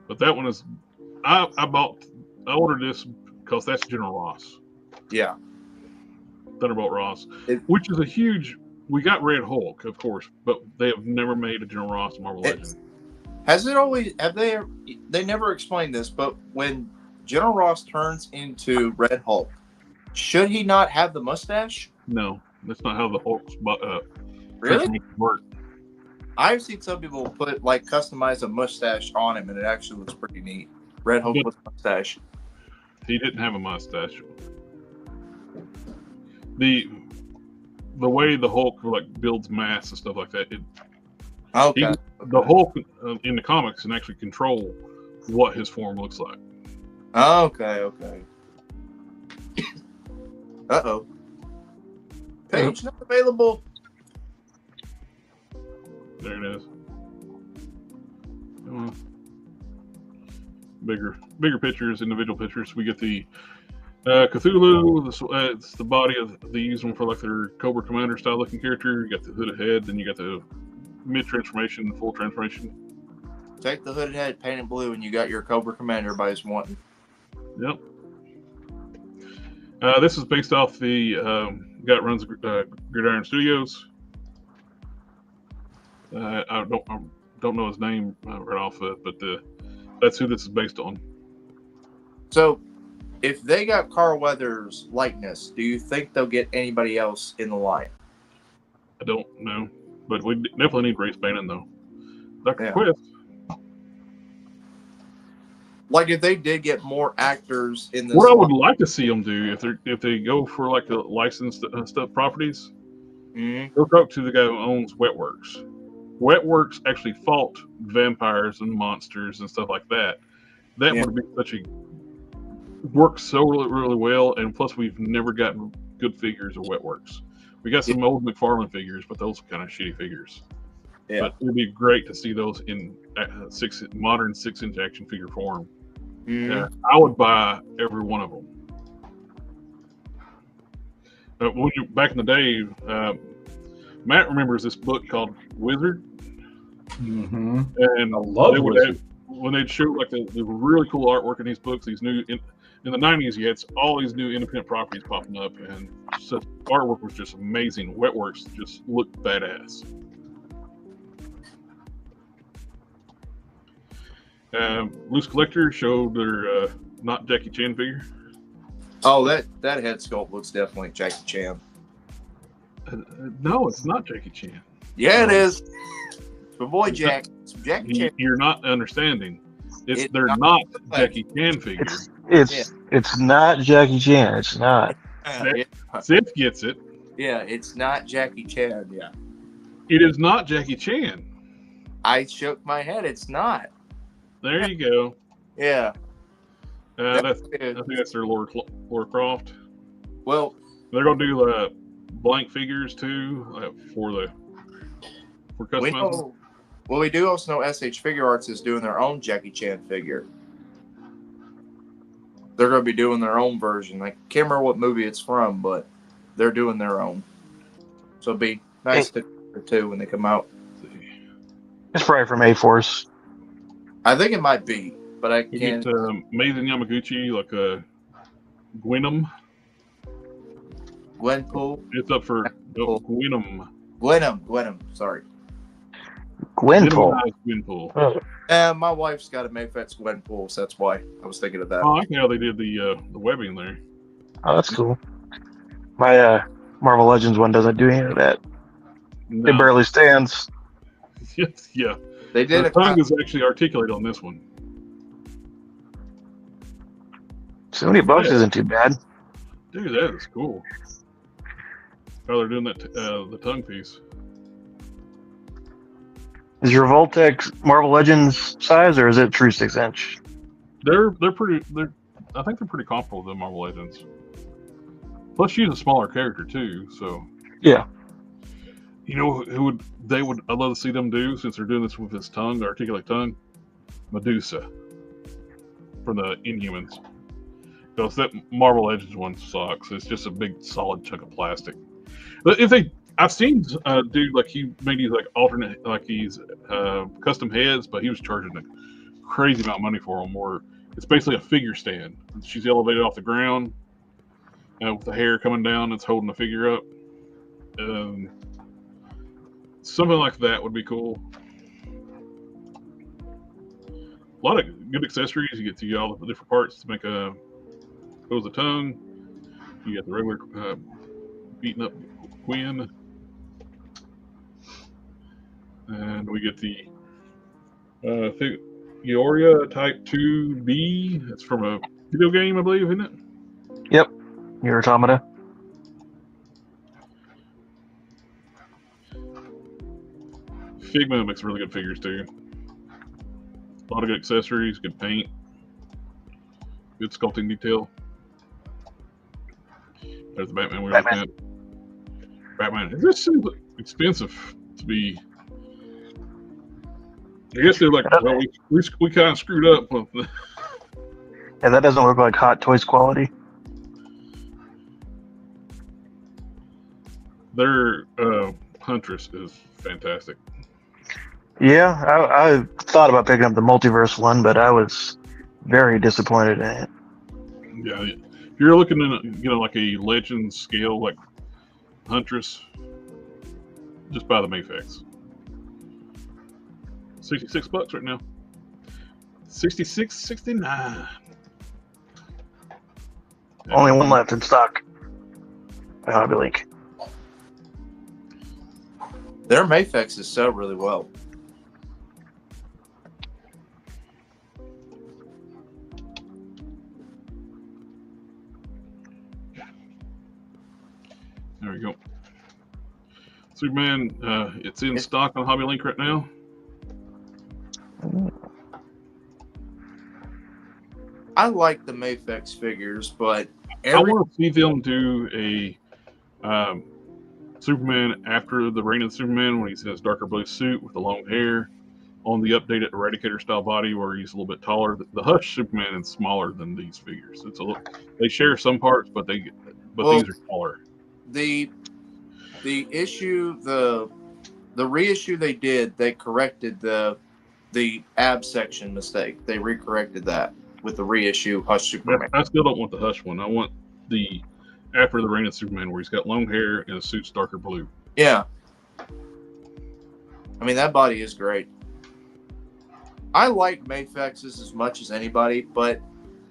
But that one is... I ordered this because that's General Ross. Yeah. Thunderbolt Ross. Which is a huge... We got Red Hulk, of course, but they have never made a General Ross Marvel Legend. Has it always... Have they never explained this, but when General Ross turns into Red Hulk, should he not have the mustache? No. That's not how the Hulk's really work. I've seen some people customize a mustache on him, and it actually looks pretty neat. Red Hulk with a mustache. He didn't have a mustache. The way the Hulk builds mass and stuff like that. Okay. The Hulk in the comics can actually control what his form looks like. Okay. Uh-oh. Page not available. There it is. Bigger pictures, individual pictures. We get the Cthulhu. It's the body of they use them for their Cobra Commander style looking character. You got the hooded head, then you got the mid transformation, full transformation. Take the hooded head, paint it blue, and you got your Cobra Commander everybody's wanting. Yep. This is based off the guy that runs Gridiron Studios. I'm don't know his name right off of, but that's who this is based on. So, if they got Carl Weathers' likeness, do you think they'll get anybody else in the line? I don't know, but we definitely need Race Bannon though. Dr. Yeah. Quest. Like if they did get more actors in this. What I would like to see them do if they go for like the licensed stuff properties, go talk to the guy who owns Wetworks. Wetworks actually fought vampires and monsters and stuff like that. That would be such a worked so really well, and plus we've never gotten good figures of Wetworks. We got some old McFarlane figures, but those are kind of shitty figures. Yeah. But it would be great to see those in modern 6-inch action figure form. I would buy every one of them. Back in the day, Matt remembers this book called Wizard. And I love Wizard. When they'd show like the really cool artwork in these books, these new in the 90s, you had all these new independent properties popping up, and such artwork was just amazing. Wetworks just looked badass. Loose Collector showed their not Jackie Chan figure. Oh, that head sculpt looks definitely Jackie Chan. No, it's not Jackie Chan. Yeah, it is. It's my boy Jack. It's Jackie Chan. You're not understanding. They're not Jackie Chan figures. It's not Jackie Chan. It's not. Seth gets it. Yeah, it's not Jackie Chan. Yeah. It is not Jackie Chan. I shook my head. It's not. There you go. Yeah. I think that's their Laura Croft. Well, they're gonna do blank figures too for customizing. We do also know SH Figure Arts is doing their own Jackie Chan figure. They're going to be doing their own version. I can't remember what movie it's from, but they're doing their own. So it'd be nice to too when they come out. It's probably from A-Force. I think it might be, but I can't. Amazing Yamaguchi, like a Gwenum. Gwenpool. It's up for Gwenum. Gwenum. Sorry. Gwenpool. My wife's got a Mayfet's Gwenpool, so that's why I was thinking of that. Oh, I like how they did the webbing there. Oh, that's cool. My Marvel Legends one doesn't do any of that. No. It barely stands. Yeah. They did. The tongue is actually articulated on this one. $70 isn't too bad. Dude, that is cool. How they're doing that the tongue piece. Is your Voltex Marvel Legends size, or is it true 6-inch? They're pretty. I think they're pretty comparable to the Marvel Legends. Plus, she's a smaller character too, so yeah. You know who I'd love to see them do, since they're doing this with his tongue, the articulate tongue. Medusa from the Inhumans. Because that Marvel Legends one sucks. It's just a big solid chunk of plastic. But I've seen a dude like he made these like alternate, like these custom heads, but he was charging a crazy amount of money for them. Where it's basically a figure stand. She's elevated off the ground, with the hair coming down. It's holding the figure up. Something like that would be cool. A lot of good accessories. You get all the different parts to make pose the tongue. You got the regular beaten up Quinn. And we get the Figuria Type 2B. It's from a video game, I believe, isn't it? Yep. Your Automata. Figma makes really good figures too. A lot of good accessories, good paint, good sculpting detail. There's the Batman we're looking at. Batman. This seems expensive to be. I guess they're like, well, we kind of screwed up. Yeah, that doesn't look like Hot Toys quality. Their Huntress is fantastic. Yeah, I thought about picking up the Multiverse one, but I was very disappointed in it. Yeah, if you're looking at like a Legends scale like Huntress, just buy the Mayfex. $66 right now. 66.69. Only one left in stock. Hobby Link. Their Mayfexes sell really well. There we go. Superman, it's in stock on Hobby Link right now. I like the Mayfex figures, but I want to see them do a Superman after the Reign of Superman when he's in his darker blue suit with the long hair on the updated Eradicator style body where he's a little bit taller. The Hush Superman is smaller than these figures. It's a little, they share some parts, but these are taller. The issue, the reissue they did, they corrected the ab section mistake. They recorrected that with the reissue Hush Superman. I still don't want the Hush one. I want the after the Reign of Superman where he's got long hair and a suit's darker blue. Yeah. I mean, that body is great. I like Mayfexes as much as anybody, but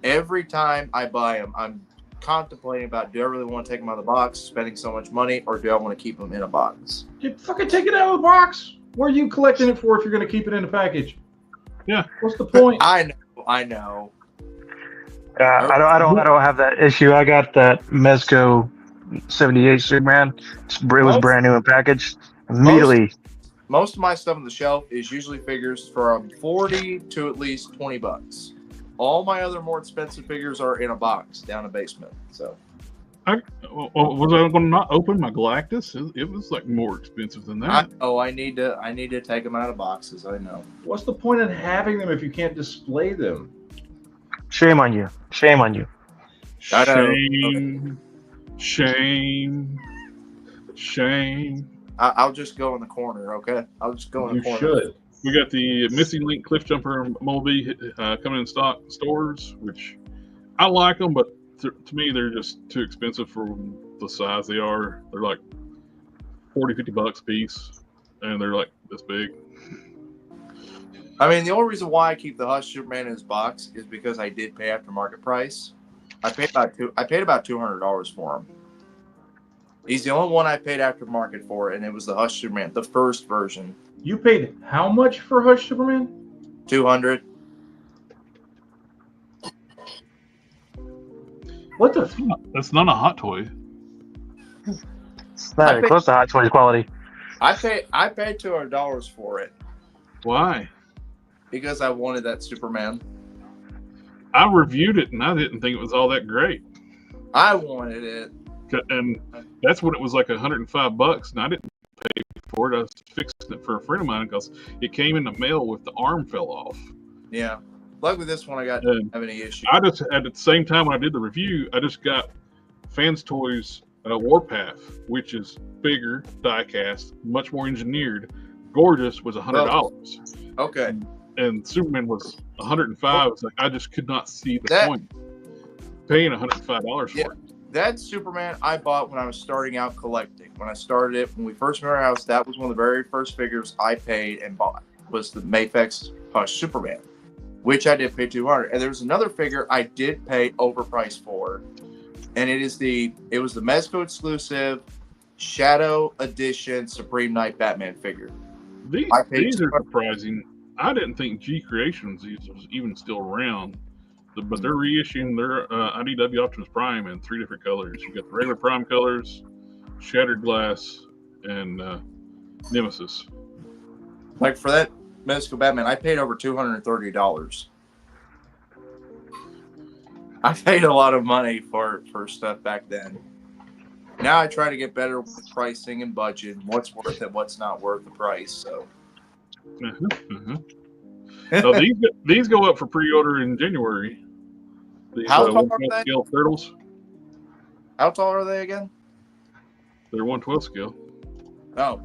every time I buy them, I'm contemplating about, do I really want to take them out of the box, spending so much money, or do I want to keep them in a box? You fucking take it out of the box. What are you collecting it for if you're going to keep it in a package? Yeah. What's the point? I know. I don't have that issue. I got that Mezco 78 Superman. It was brand new in package. Immediately. Most of my stuff on the shelf is usually figures from $40 to at least $20. All my other more expensive figures are in a box down a basement. So, was I going to not open my Galactus? It was like more expensive than that. I need to take them out of boxes. I know. What's the point in having them if you can't display them? Shame on you. Shame on you. Shame. I'll just go in the corner, okay? I'll just go in the corner. You should. We got the Missing Link Cliff Jumper Moleby coming in stock stores, which I like them, but to me they're just too expensive for the size they are. They're like $40-$50 a piece, and they're like this big. I mean, the only reason why I keep the Hush Superman in his box is because I did pay aftermarket price. I paid about $200 for him. He's the only one I paid aftermarket for, and it was the Hush Superman, the first version. You paid how much for Hush Superman? $200. What the? That's not a Hot Toy. It's not even close to Hot Toys quality. I paid $200 for it. Why? Because I wanted that Superman. I reviewed it and I didn't think it was all that great. I wanted it. And that's when it was like $105, and I didn't pay for it. I was fixing it for a friend of mine because it came in the mail with the arm fell off. Yeah. Luckily, this one I didn't have any issue. I just, at the same time when I did the review, I just got Fans Toys Warpath, which is bigger, die cast, much more engineered. Gorgeous was $100. Okay. And Superman was $105. It's like I just could not see the point paying $105 for it. That Superman I bought when I was starting out collecting. When I started it, when we first moved our house, that was one of the very first figures I paid and bought. Was the Mayfex Hush Superman, which I did pay $200. And there was another figure I did pay overpriced for, and it was the Mezco exclusive Shadow Edition Supreme Knight Batman figure. These are surprising. I didn't think G Creations was even still around. But they're reissuing their IDW Optimus Prime in 3 different colors. You got the regular Prime colors, Shattered Glass, and Nemesis. Like for that Mezco Batman, I paid over $230. I paid a lot of money for stuff back then. Now I try to get better with pricing and budget, and what's worth it, what's not worth the price. So. So these go up for pre-order in January. These, How tall are they? Scale turtles. How tall are they again? They're 1/12 scale. Oh,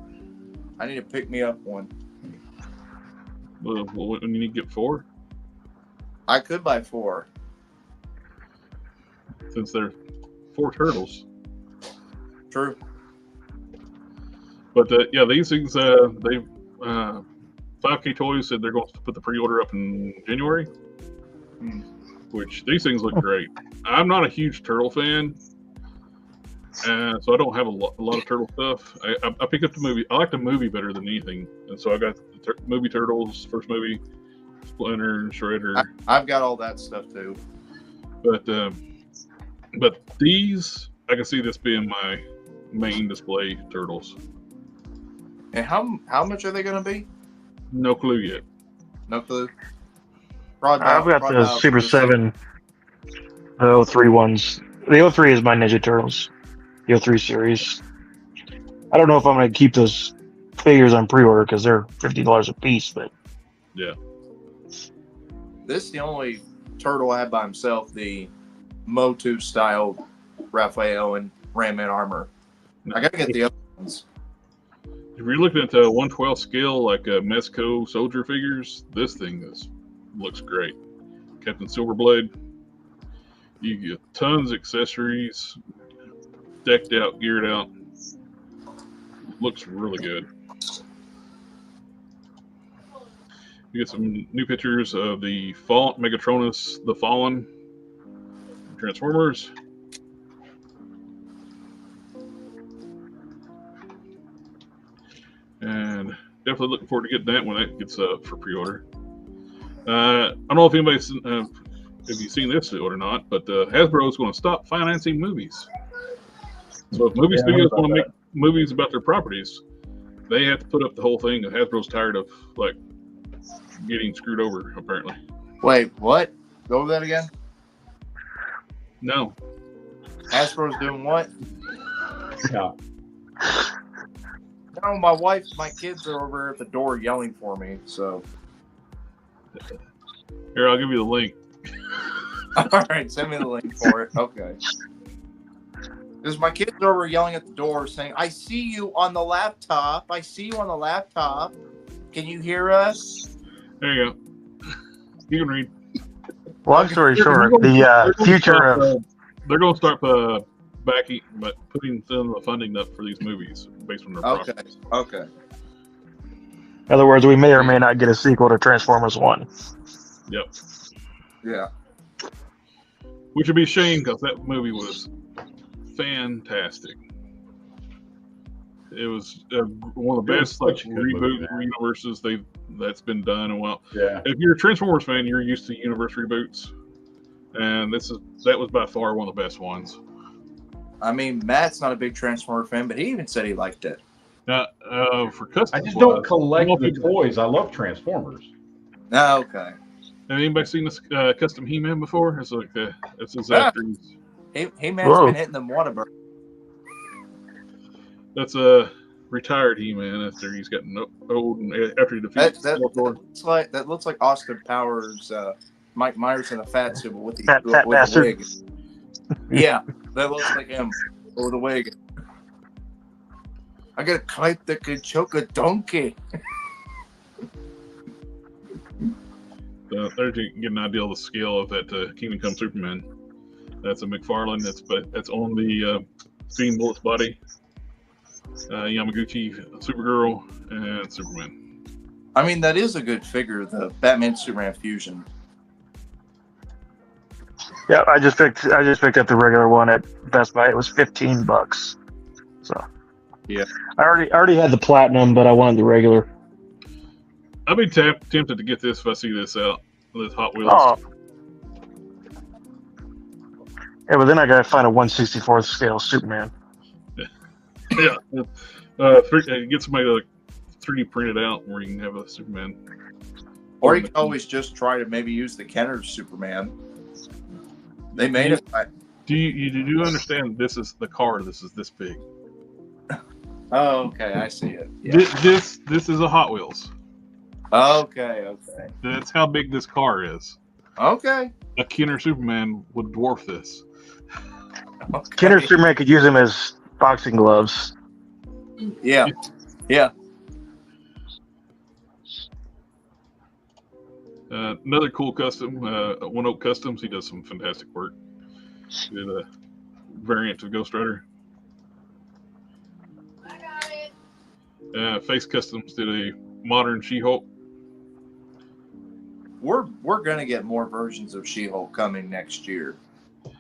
I need to pick me up one. Well, when you need to get 4? I could buy 4. Since they're 4 turtles. True. But yeah, these things they've 5K Toys said they're going to put the pre-order up in January, which these things look great. I'm not a huge turtle fan, so I don't have a lot of turtle stuff. I pick up the movie. I like the movie better than anything, and so I got the movie Turtles, first movie, Splinter, Shredder. I've got all that stuff too. But these, I can see this being my main display Turtles. And how much are they going to be? No clue yet. No clue. I've got the Super 7, the 03 ones. The 03 is my Ninja Turtles, the 03 series. I don't know if I'm going to keep those figures on pre-order because they're $50 a piece, but yeah. This is the only turtle I have by himself, the Motu style Raphael and Ram Man armor. I gotta get the other ones. If you're looking at the 1/12 scale, like Mezco soldier figures, this thing looks great. Captain Silverblade. You get tons of accessories, decked out, geared out. Looks really good. You get some new pictures of the Megatronus, the Fallen, Transformers. And definitely looking forward to getting that when that gets up for pre-order. I don't know if anybody's if you've seen this or not, but Hasbro is going to stop financing movies. So if movie studios want to make movies about their properties, they have to put up the whole thing. And Hasbro's tired of like getting screwed over, apparently. Wait, what? Go over that again? No. Hasbro's doing what? Yeah. No, my kids are over at the door yelling for me, so. Here, I'll give you the link. All right, send me the link for it. Okay. Because my kids are over yelling at the door saying, I see you on the laptop. I see you on the laptop. Can you hear us? There you go. You can read. Long story short, the future of... They're going to start backing, but putting some of the funding up for these movies based on their properties. Okay. In other words, we may or may not get a sequel to Transformers 1. Yep. Yeah. Which would be a shame because that movie was fantastic. It was one of the best reboot universes that's been done. And well, yeah. If you're a Transformers fan, you're used to universe reboots, and that was by far one of the best ones. I mean, Matt's not a big Transformer fan, but he even said he liked it. For custom, I just don't collect the toys. I love Transformers. Oh, okay. Have anybody seen this custom He-Man before? It's like it's his actors. He-Man's been hitting them Whataburger. That's a retired He-Man after he's gotten old and after he defeats Skeletor. That looks like Austin Powers, Mike Myers in a fat suit with fat the wig. Yeah, that looks like him with the wig. I got a kite that could choke a donkey. There you get an idea of the scale of that Kingdom Come Superman. That's a McFarlane. That's on the Steamboat's body. Yamaguchi, Supergirl, and Superman. I mean, that is a good figure, the Batman Superman fusion. Yeah, I just picked up the regular one at Best Buy. It was $15. So yeah, I already had the platinum, but I wanted the regular. I'd be tempted to get this if I see this out. This Hot Wheels. Oh. Yeah, but then I gotta find a 1/64th scale Superman. Yeah. Get somebody to 3D print it out where you can have a Superman. Or you can always just try to maybe use the Kenner Superman. They made it. Do you understand? This is the car. This is this big. Oh, okay, I see it. Yeah. This is a Hot Wheels. Okay. That's how big this car is. Okay. A Kenner Superman would dwarf this. Okay. Kenner Superman could use them as boxing gloves. Yeah. Another cool custom, One Oak Customs. He does some fantastic work. He did a variant of Ghost Rider. I got it. Face Customs did a modern She-Hulk we're gonna get more versions of She-Hulk coming next year.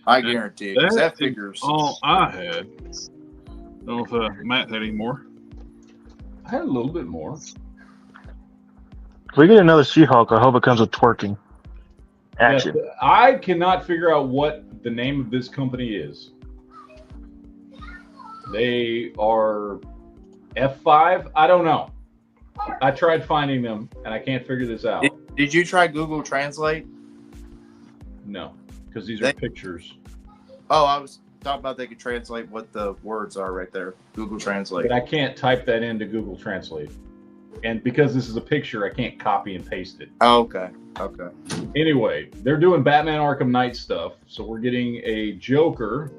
I guarantee it. 'Cause that figures all I had. I don't know if Matt had any more. I had a little bit more. If we get another She-Hulk, I hope it comes with twerking action. Yes, I cannot figure out what the name of this company is. They are F5? I don't know. I tried finding them, and I can't figure this out. Did you try Google Translate? No, because these are pictures. Oh, I was talking about they could translate what the words are right there. Google Translate. But I can't type that into Google Translate. And because this is a picture, I can't copy and paste it. Oh, okay. Okay. Anyway, they're doing Batman Arkham Knight stuff. So we're getting a Joker.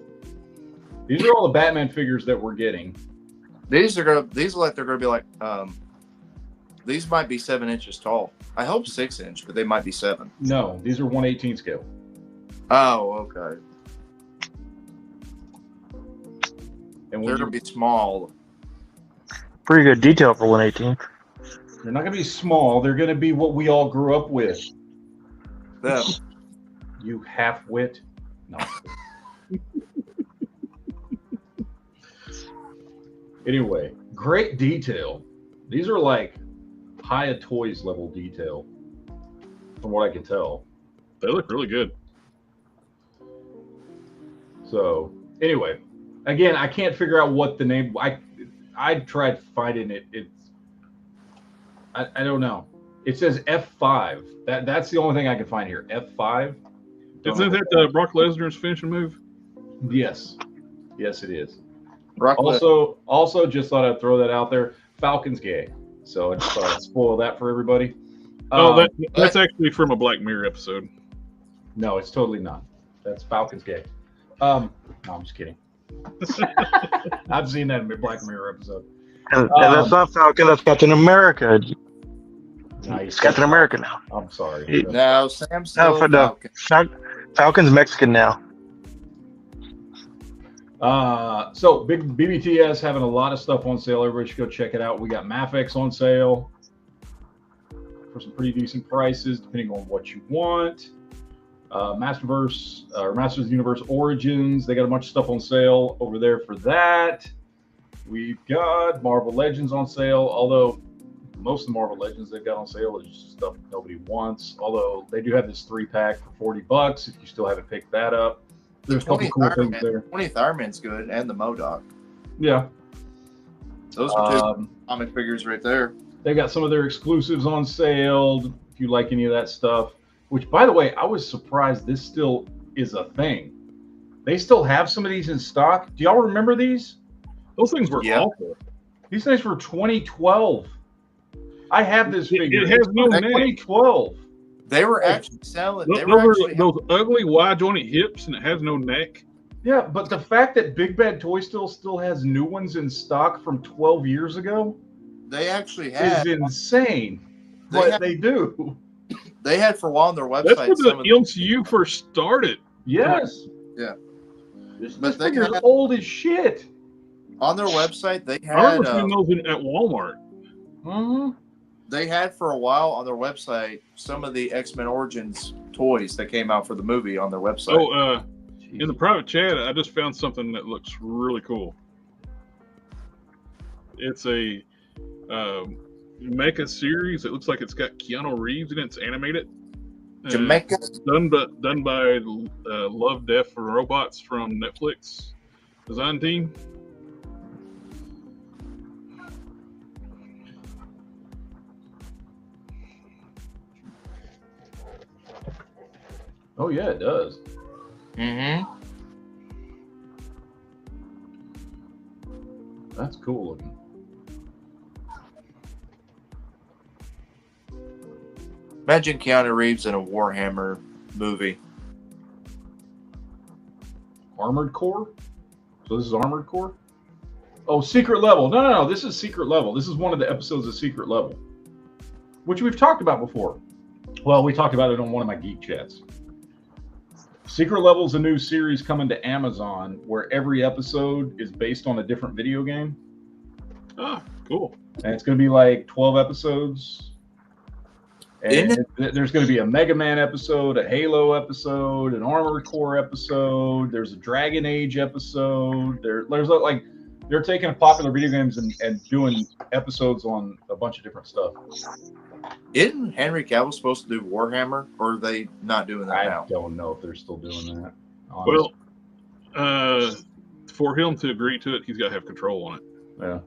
These are all the Batman figures that we're getting. These are like they're gonna be like these might be 7 inches tall. I hope 6 inch, but they might be 7. No, these are 1/18 scale. Oh, okay. And They're gonna be small. Pretty good detail for 1/18. They're not gonna be small. They're gonna be what we all grew up with. Them. You half-wit. No. Anyway, great detail. These are like Hiya Toys level detail, from what I can tell. They look really good. So anyway, again, I can't figure out what the name. I tried finding it. I don't know. It says F5. That's the only thing I can find here. F5. Isn't that Brock Lesnar's finishing move? Yes. Yes, it is. Brock Also, just thought I'd throw that out there. Falcon's gay, so I just thought I'd spoil that for everybody. That's actually from a Black Mirror episode. No, it's totally not. That's Falcon's gay. No, I'm just kidding. I've seen that in a Black Mirror episode. And that's not Falcon, that's Captain America. Nice. It's Captain America now. I'm sorry. No, Sam's still Falcon. Falcon's Mexican now. So big BBTS having a lot of stuff on sale. Everybody should go check it out. We got Mafex on sale for some pretty decent prices, depending on what you want. Masters of the Universe Origins, they got a bunch of stuff on sale over there for that. We've got Marvel Legends on sale, although most of the Marvel Legends they've got on sale is just stuff nobody wants. Although they do have this 3-pack for $40 if you still haven't picked that up. There's a couple cool things there. 20th Iron Man's good, and the MODOK. Yeah. Those are 2 comic figures right there. They got some of their exclusives on sale if you like any of that stuff. Which, by the way, I was surprised this still is a thing. They still have some of these in stock. Do y'all remember these? Those things were awful. These things were 2012. I have this figure. It has no neck. 2012. They were actually selling. Those ugly wide jointed hips, and it has no neck. Yeah, but the fact that Big Bad Toy still has new ones in stock from 12 years ago, they actually have, is insane. They do. They had for a while on their website. That's when the MCU first started. Yes. Yeah. This figure's old as shit. On their website, they had. I remember seeing those at Walmart. Mm-hmm. They had for a while on their website some of the X-Men Origins toys that came out for the movie on their website. Oh, in the private chat, I just found something that looks really cool. It's a Mecha series. It looks like it's got Keanu Reeves in it. It's animated. Jamaica. Done by Love, Death, and Robots from Netflix design team. Oh yeah, it does. Mm-hmm. That's cool looking. Imagine Keanu Reeves in a Warhammer movie. Armored Core? So this is Armored Core? Oh, Secret Level. No. This is Secret Level. This is one of the episodes of Secret Level, which we've talked about before. Well, we talked about it on one of my Geek Chats. Secret Level is a new series coming to Amazon where every episode is based on a different video game. Ah, cool. And it's going to be like 12 episodes. And there's going to be a Mega Man episode, a Halo episode, an Armored Core episode. There's a Dragon Age episode. There's like they're taking popular video games and doing episodes on a bunch of different stuff. Isn't Henry Cavill supposed to do Warhammer, or are they not doing that now? I don't know if they're still doing that. Honestly. Well, for him to agree to it, he's got to have control on it. Yeah.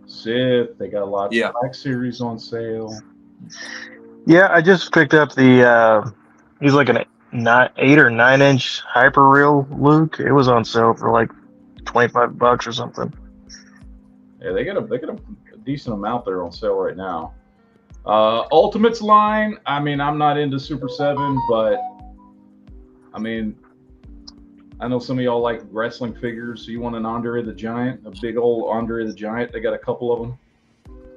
Sith, they got a lot of Black Series on sale. Yeah, I just picked up the he's like an 8 or 9 inch hyper real Luke. It was on sale for like $25 or something. Yeah, they got a decent amount there on sale right now. Ultimates line, I mean, I'm not into Super 7, but I mean, I know some of y'all like wrestling figures. So you want an Andre the Giant, a big old Andre the Giant? They got a couple of them.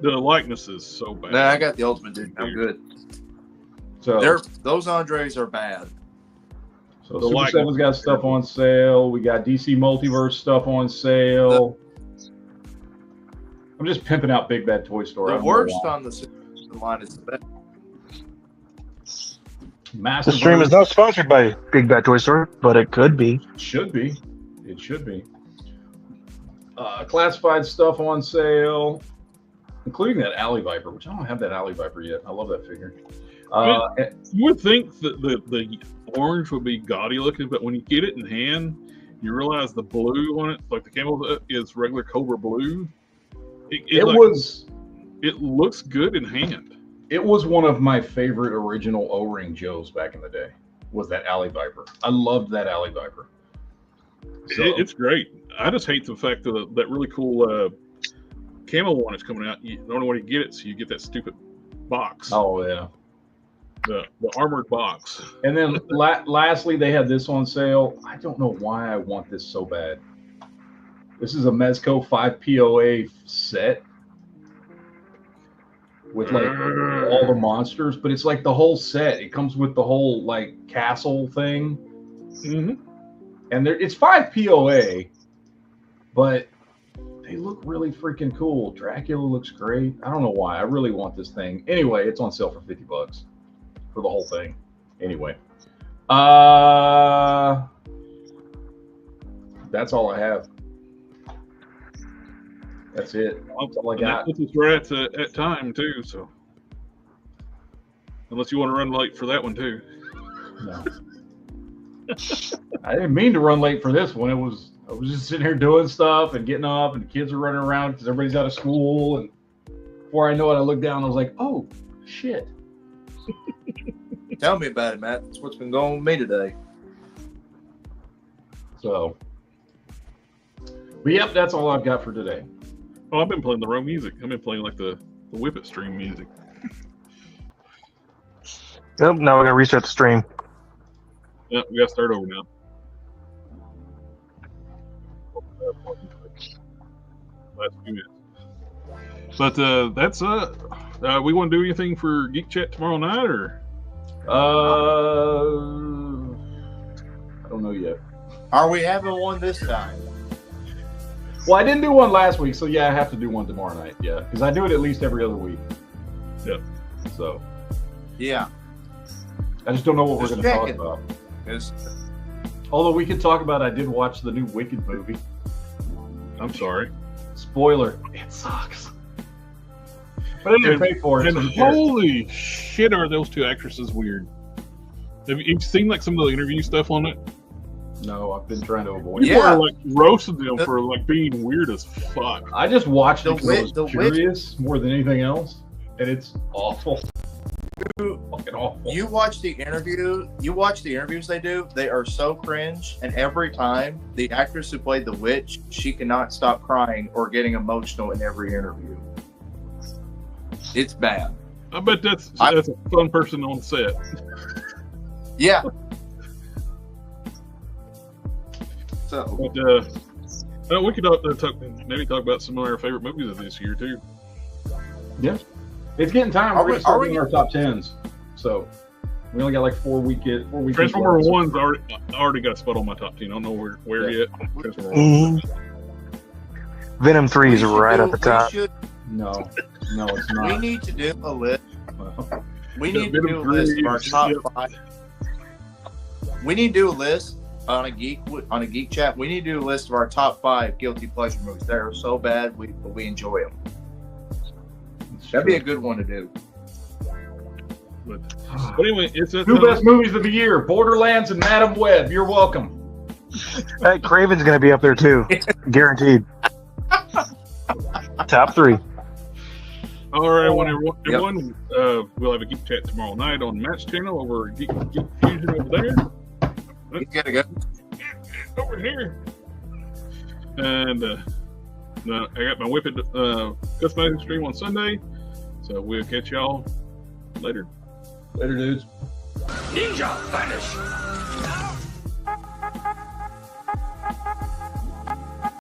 The likeness is so bad. Nah, I got the Ultimate Dude. I'm good. So those Andres are bad. So the Super 7's got stuff on sale. We got DC Multiverse stuff on sale. I'm just pimping out Big Bad Toy Store. The worst on the line is the best. The stream is not sponsored by Big Bad Toy Store, but it could be. Should be. It should be. Classified stuff on sale, including that Alley Viper, which I don't have that Alley Viper yet. I love that figure. You would think that the orange would be gaudy looking, but when you get it in hand, you realize the blue on it, like the camo, is regular Cobra blue. It looks good in hand. It was one of my favorite original O-ring Joes back in the day. Was that Alley Viper? I loved that Alley Viper. So, it's great. I just hate the fact that that really cool camo one is coming out. You don't know where to get it, so you get that stupid box. Oh yeah, the armored box. And then lastly, they had this on sale. I don't know why I want this so bad. This is a Mezco 5 POA set with like all the monsters, but it's like the whole set. It comes with the whole like castle thing. Mm-hmm. And it's 5 POA, but they look really freaking cool. Dracula looks great. I don't know why. I really want this thing. Anyway, it's on sale for $50 for the whole thing. Anyway, that's all I have. That's it. That's all I got. That puts us right at time too. So, unless you want to run late for that one too. No. I didn't mean to run late for this one. I was just sitting here doing stuff and getting up, and the kids are running around because everybody's out of school. And before I know it, I looked down and I was like, "Oh, shit!" Tell me about it, Matt. That's what's been going on with me today. So, but yep, that's all I've got for today. Oh, I've been playing the wrong music. I've been playing like the Whip It stream music. Yep, now we're gonna reset the stream. Yep, we gotta start over now. Last few minutes. But that's we want to do anything for Geek Chat tomorrow night, or? I don't know yet. Are we having one this time? Well, I didn't do one last week, so yeah, I have to do one tomorrow night. Yeah, because I do it at least every other week. Yep. So. Yeah. I just don't know what we're going to talk about. Although we can talk about, I did watch the new Wicked movie. I'm sorry. Spoiler: it sucks. But I didn't pay for it. And holy shit, are those two actresses weird? Have you seen like some of the interview stuff on it? No, I've been trying to avoid it. People are like roasting them for like being weird as fuck. I just watched it because I was curious more than anything else, and it's awful. Fucking awful. You watch the interviews they do, they are so cringe, and every time the actress who played the witch, she cannot stop crying or getting emotional in every interview. It's bad. I bet that's a fun person on set. Yeah. So, but we could maybe talk about some of our favorite movies of this year too. Yeah, it's getting time. We're going to start doing our top 10s. So we only got like 4 weekends. Transformer 1's already got a spot on my top 10. I don't know where yet. Venom 3 is right at the top. No, it's not. We need to do a list. We need to do a list of our top 5. We need to do a list on a geek chat. We need to do a list of our top 5 guilty pleasure movies. They're so bad, but we enjoy them. That'd be a good one to do. But anyway, it's a 2 best movies of the year: Borderlands and Madam Web. You're welcome. Hey, Craven's going to be up there too, guaranteed. Top 3. All right, everyone. We'll have a geek chat tomorrow night on Matt's channel over Geek Fusion over there. He's gotta go over here. And I got my Whippet customizing stream on Sunday, so we'll catch y'all later. Later, dudes. Ninja vanish.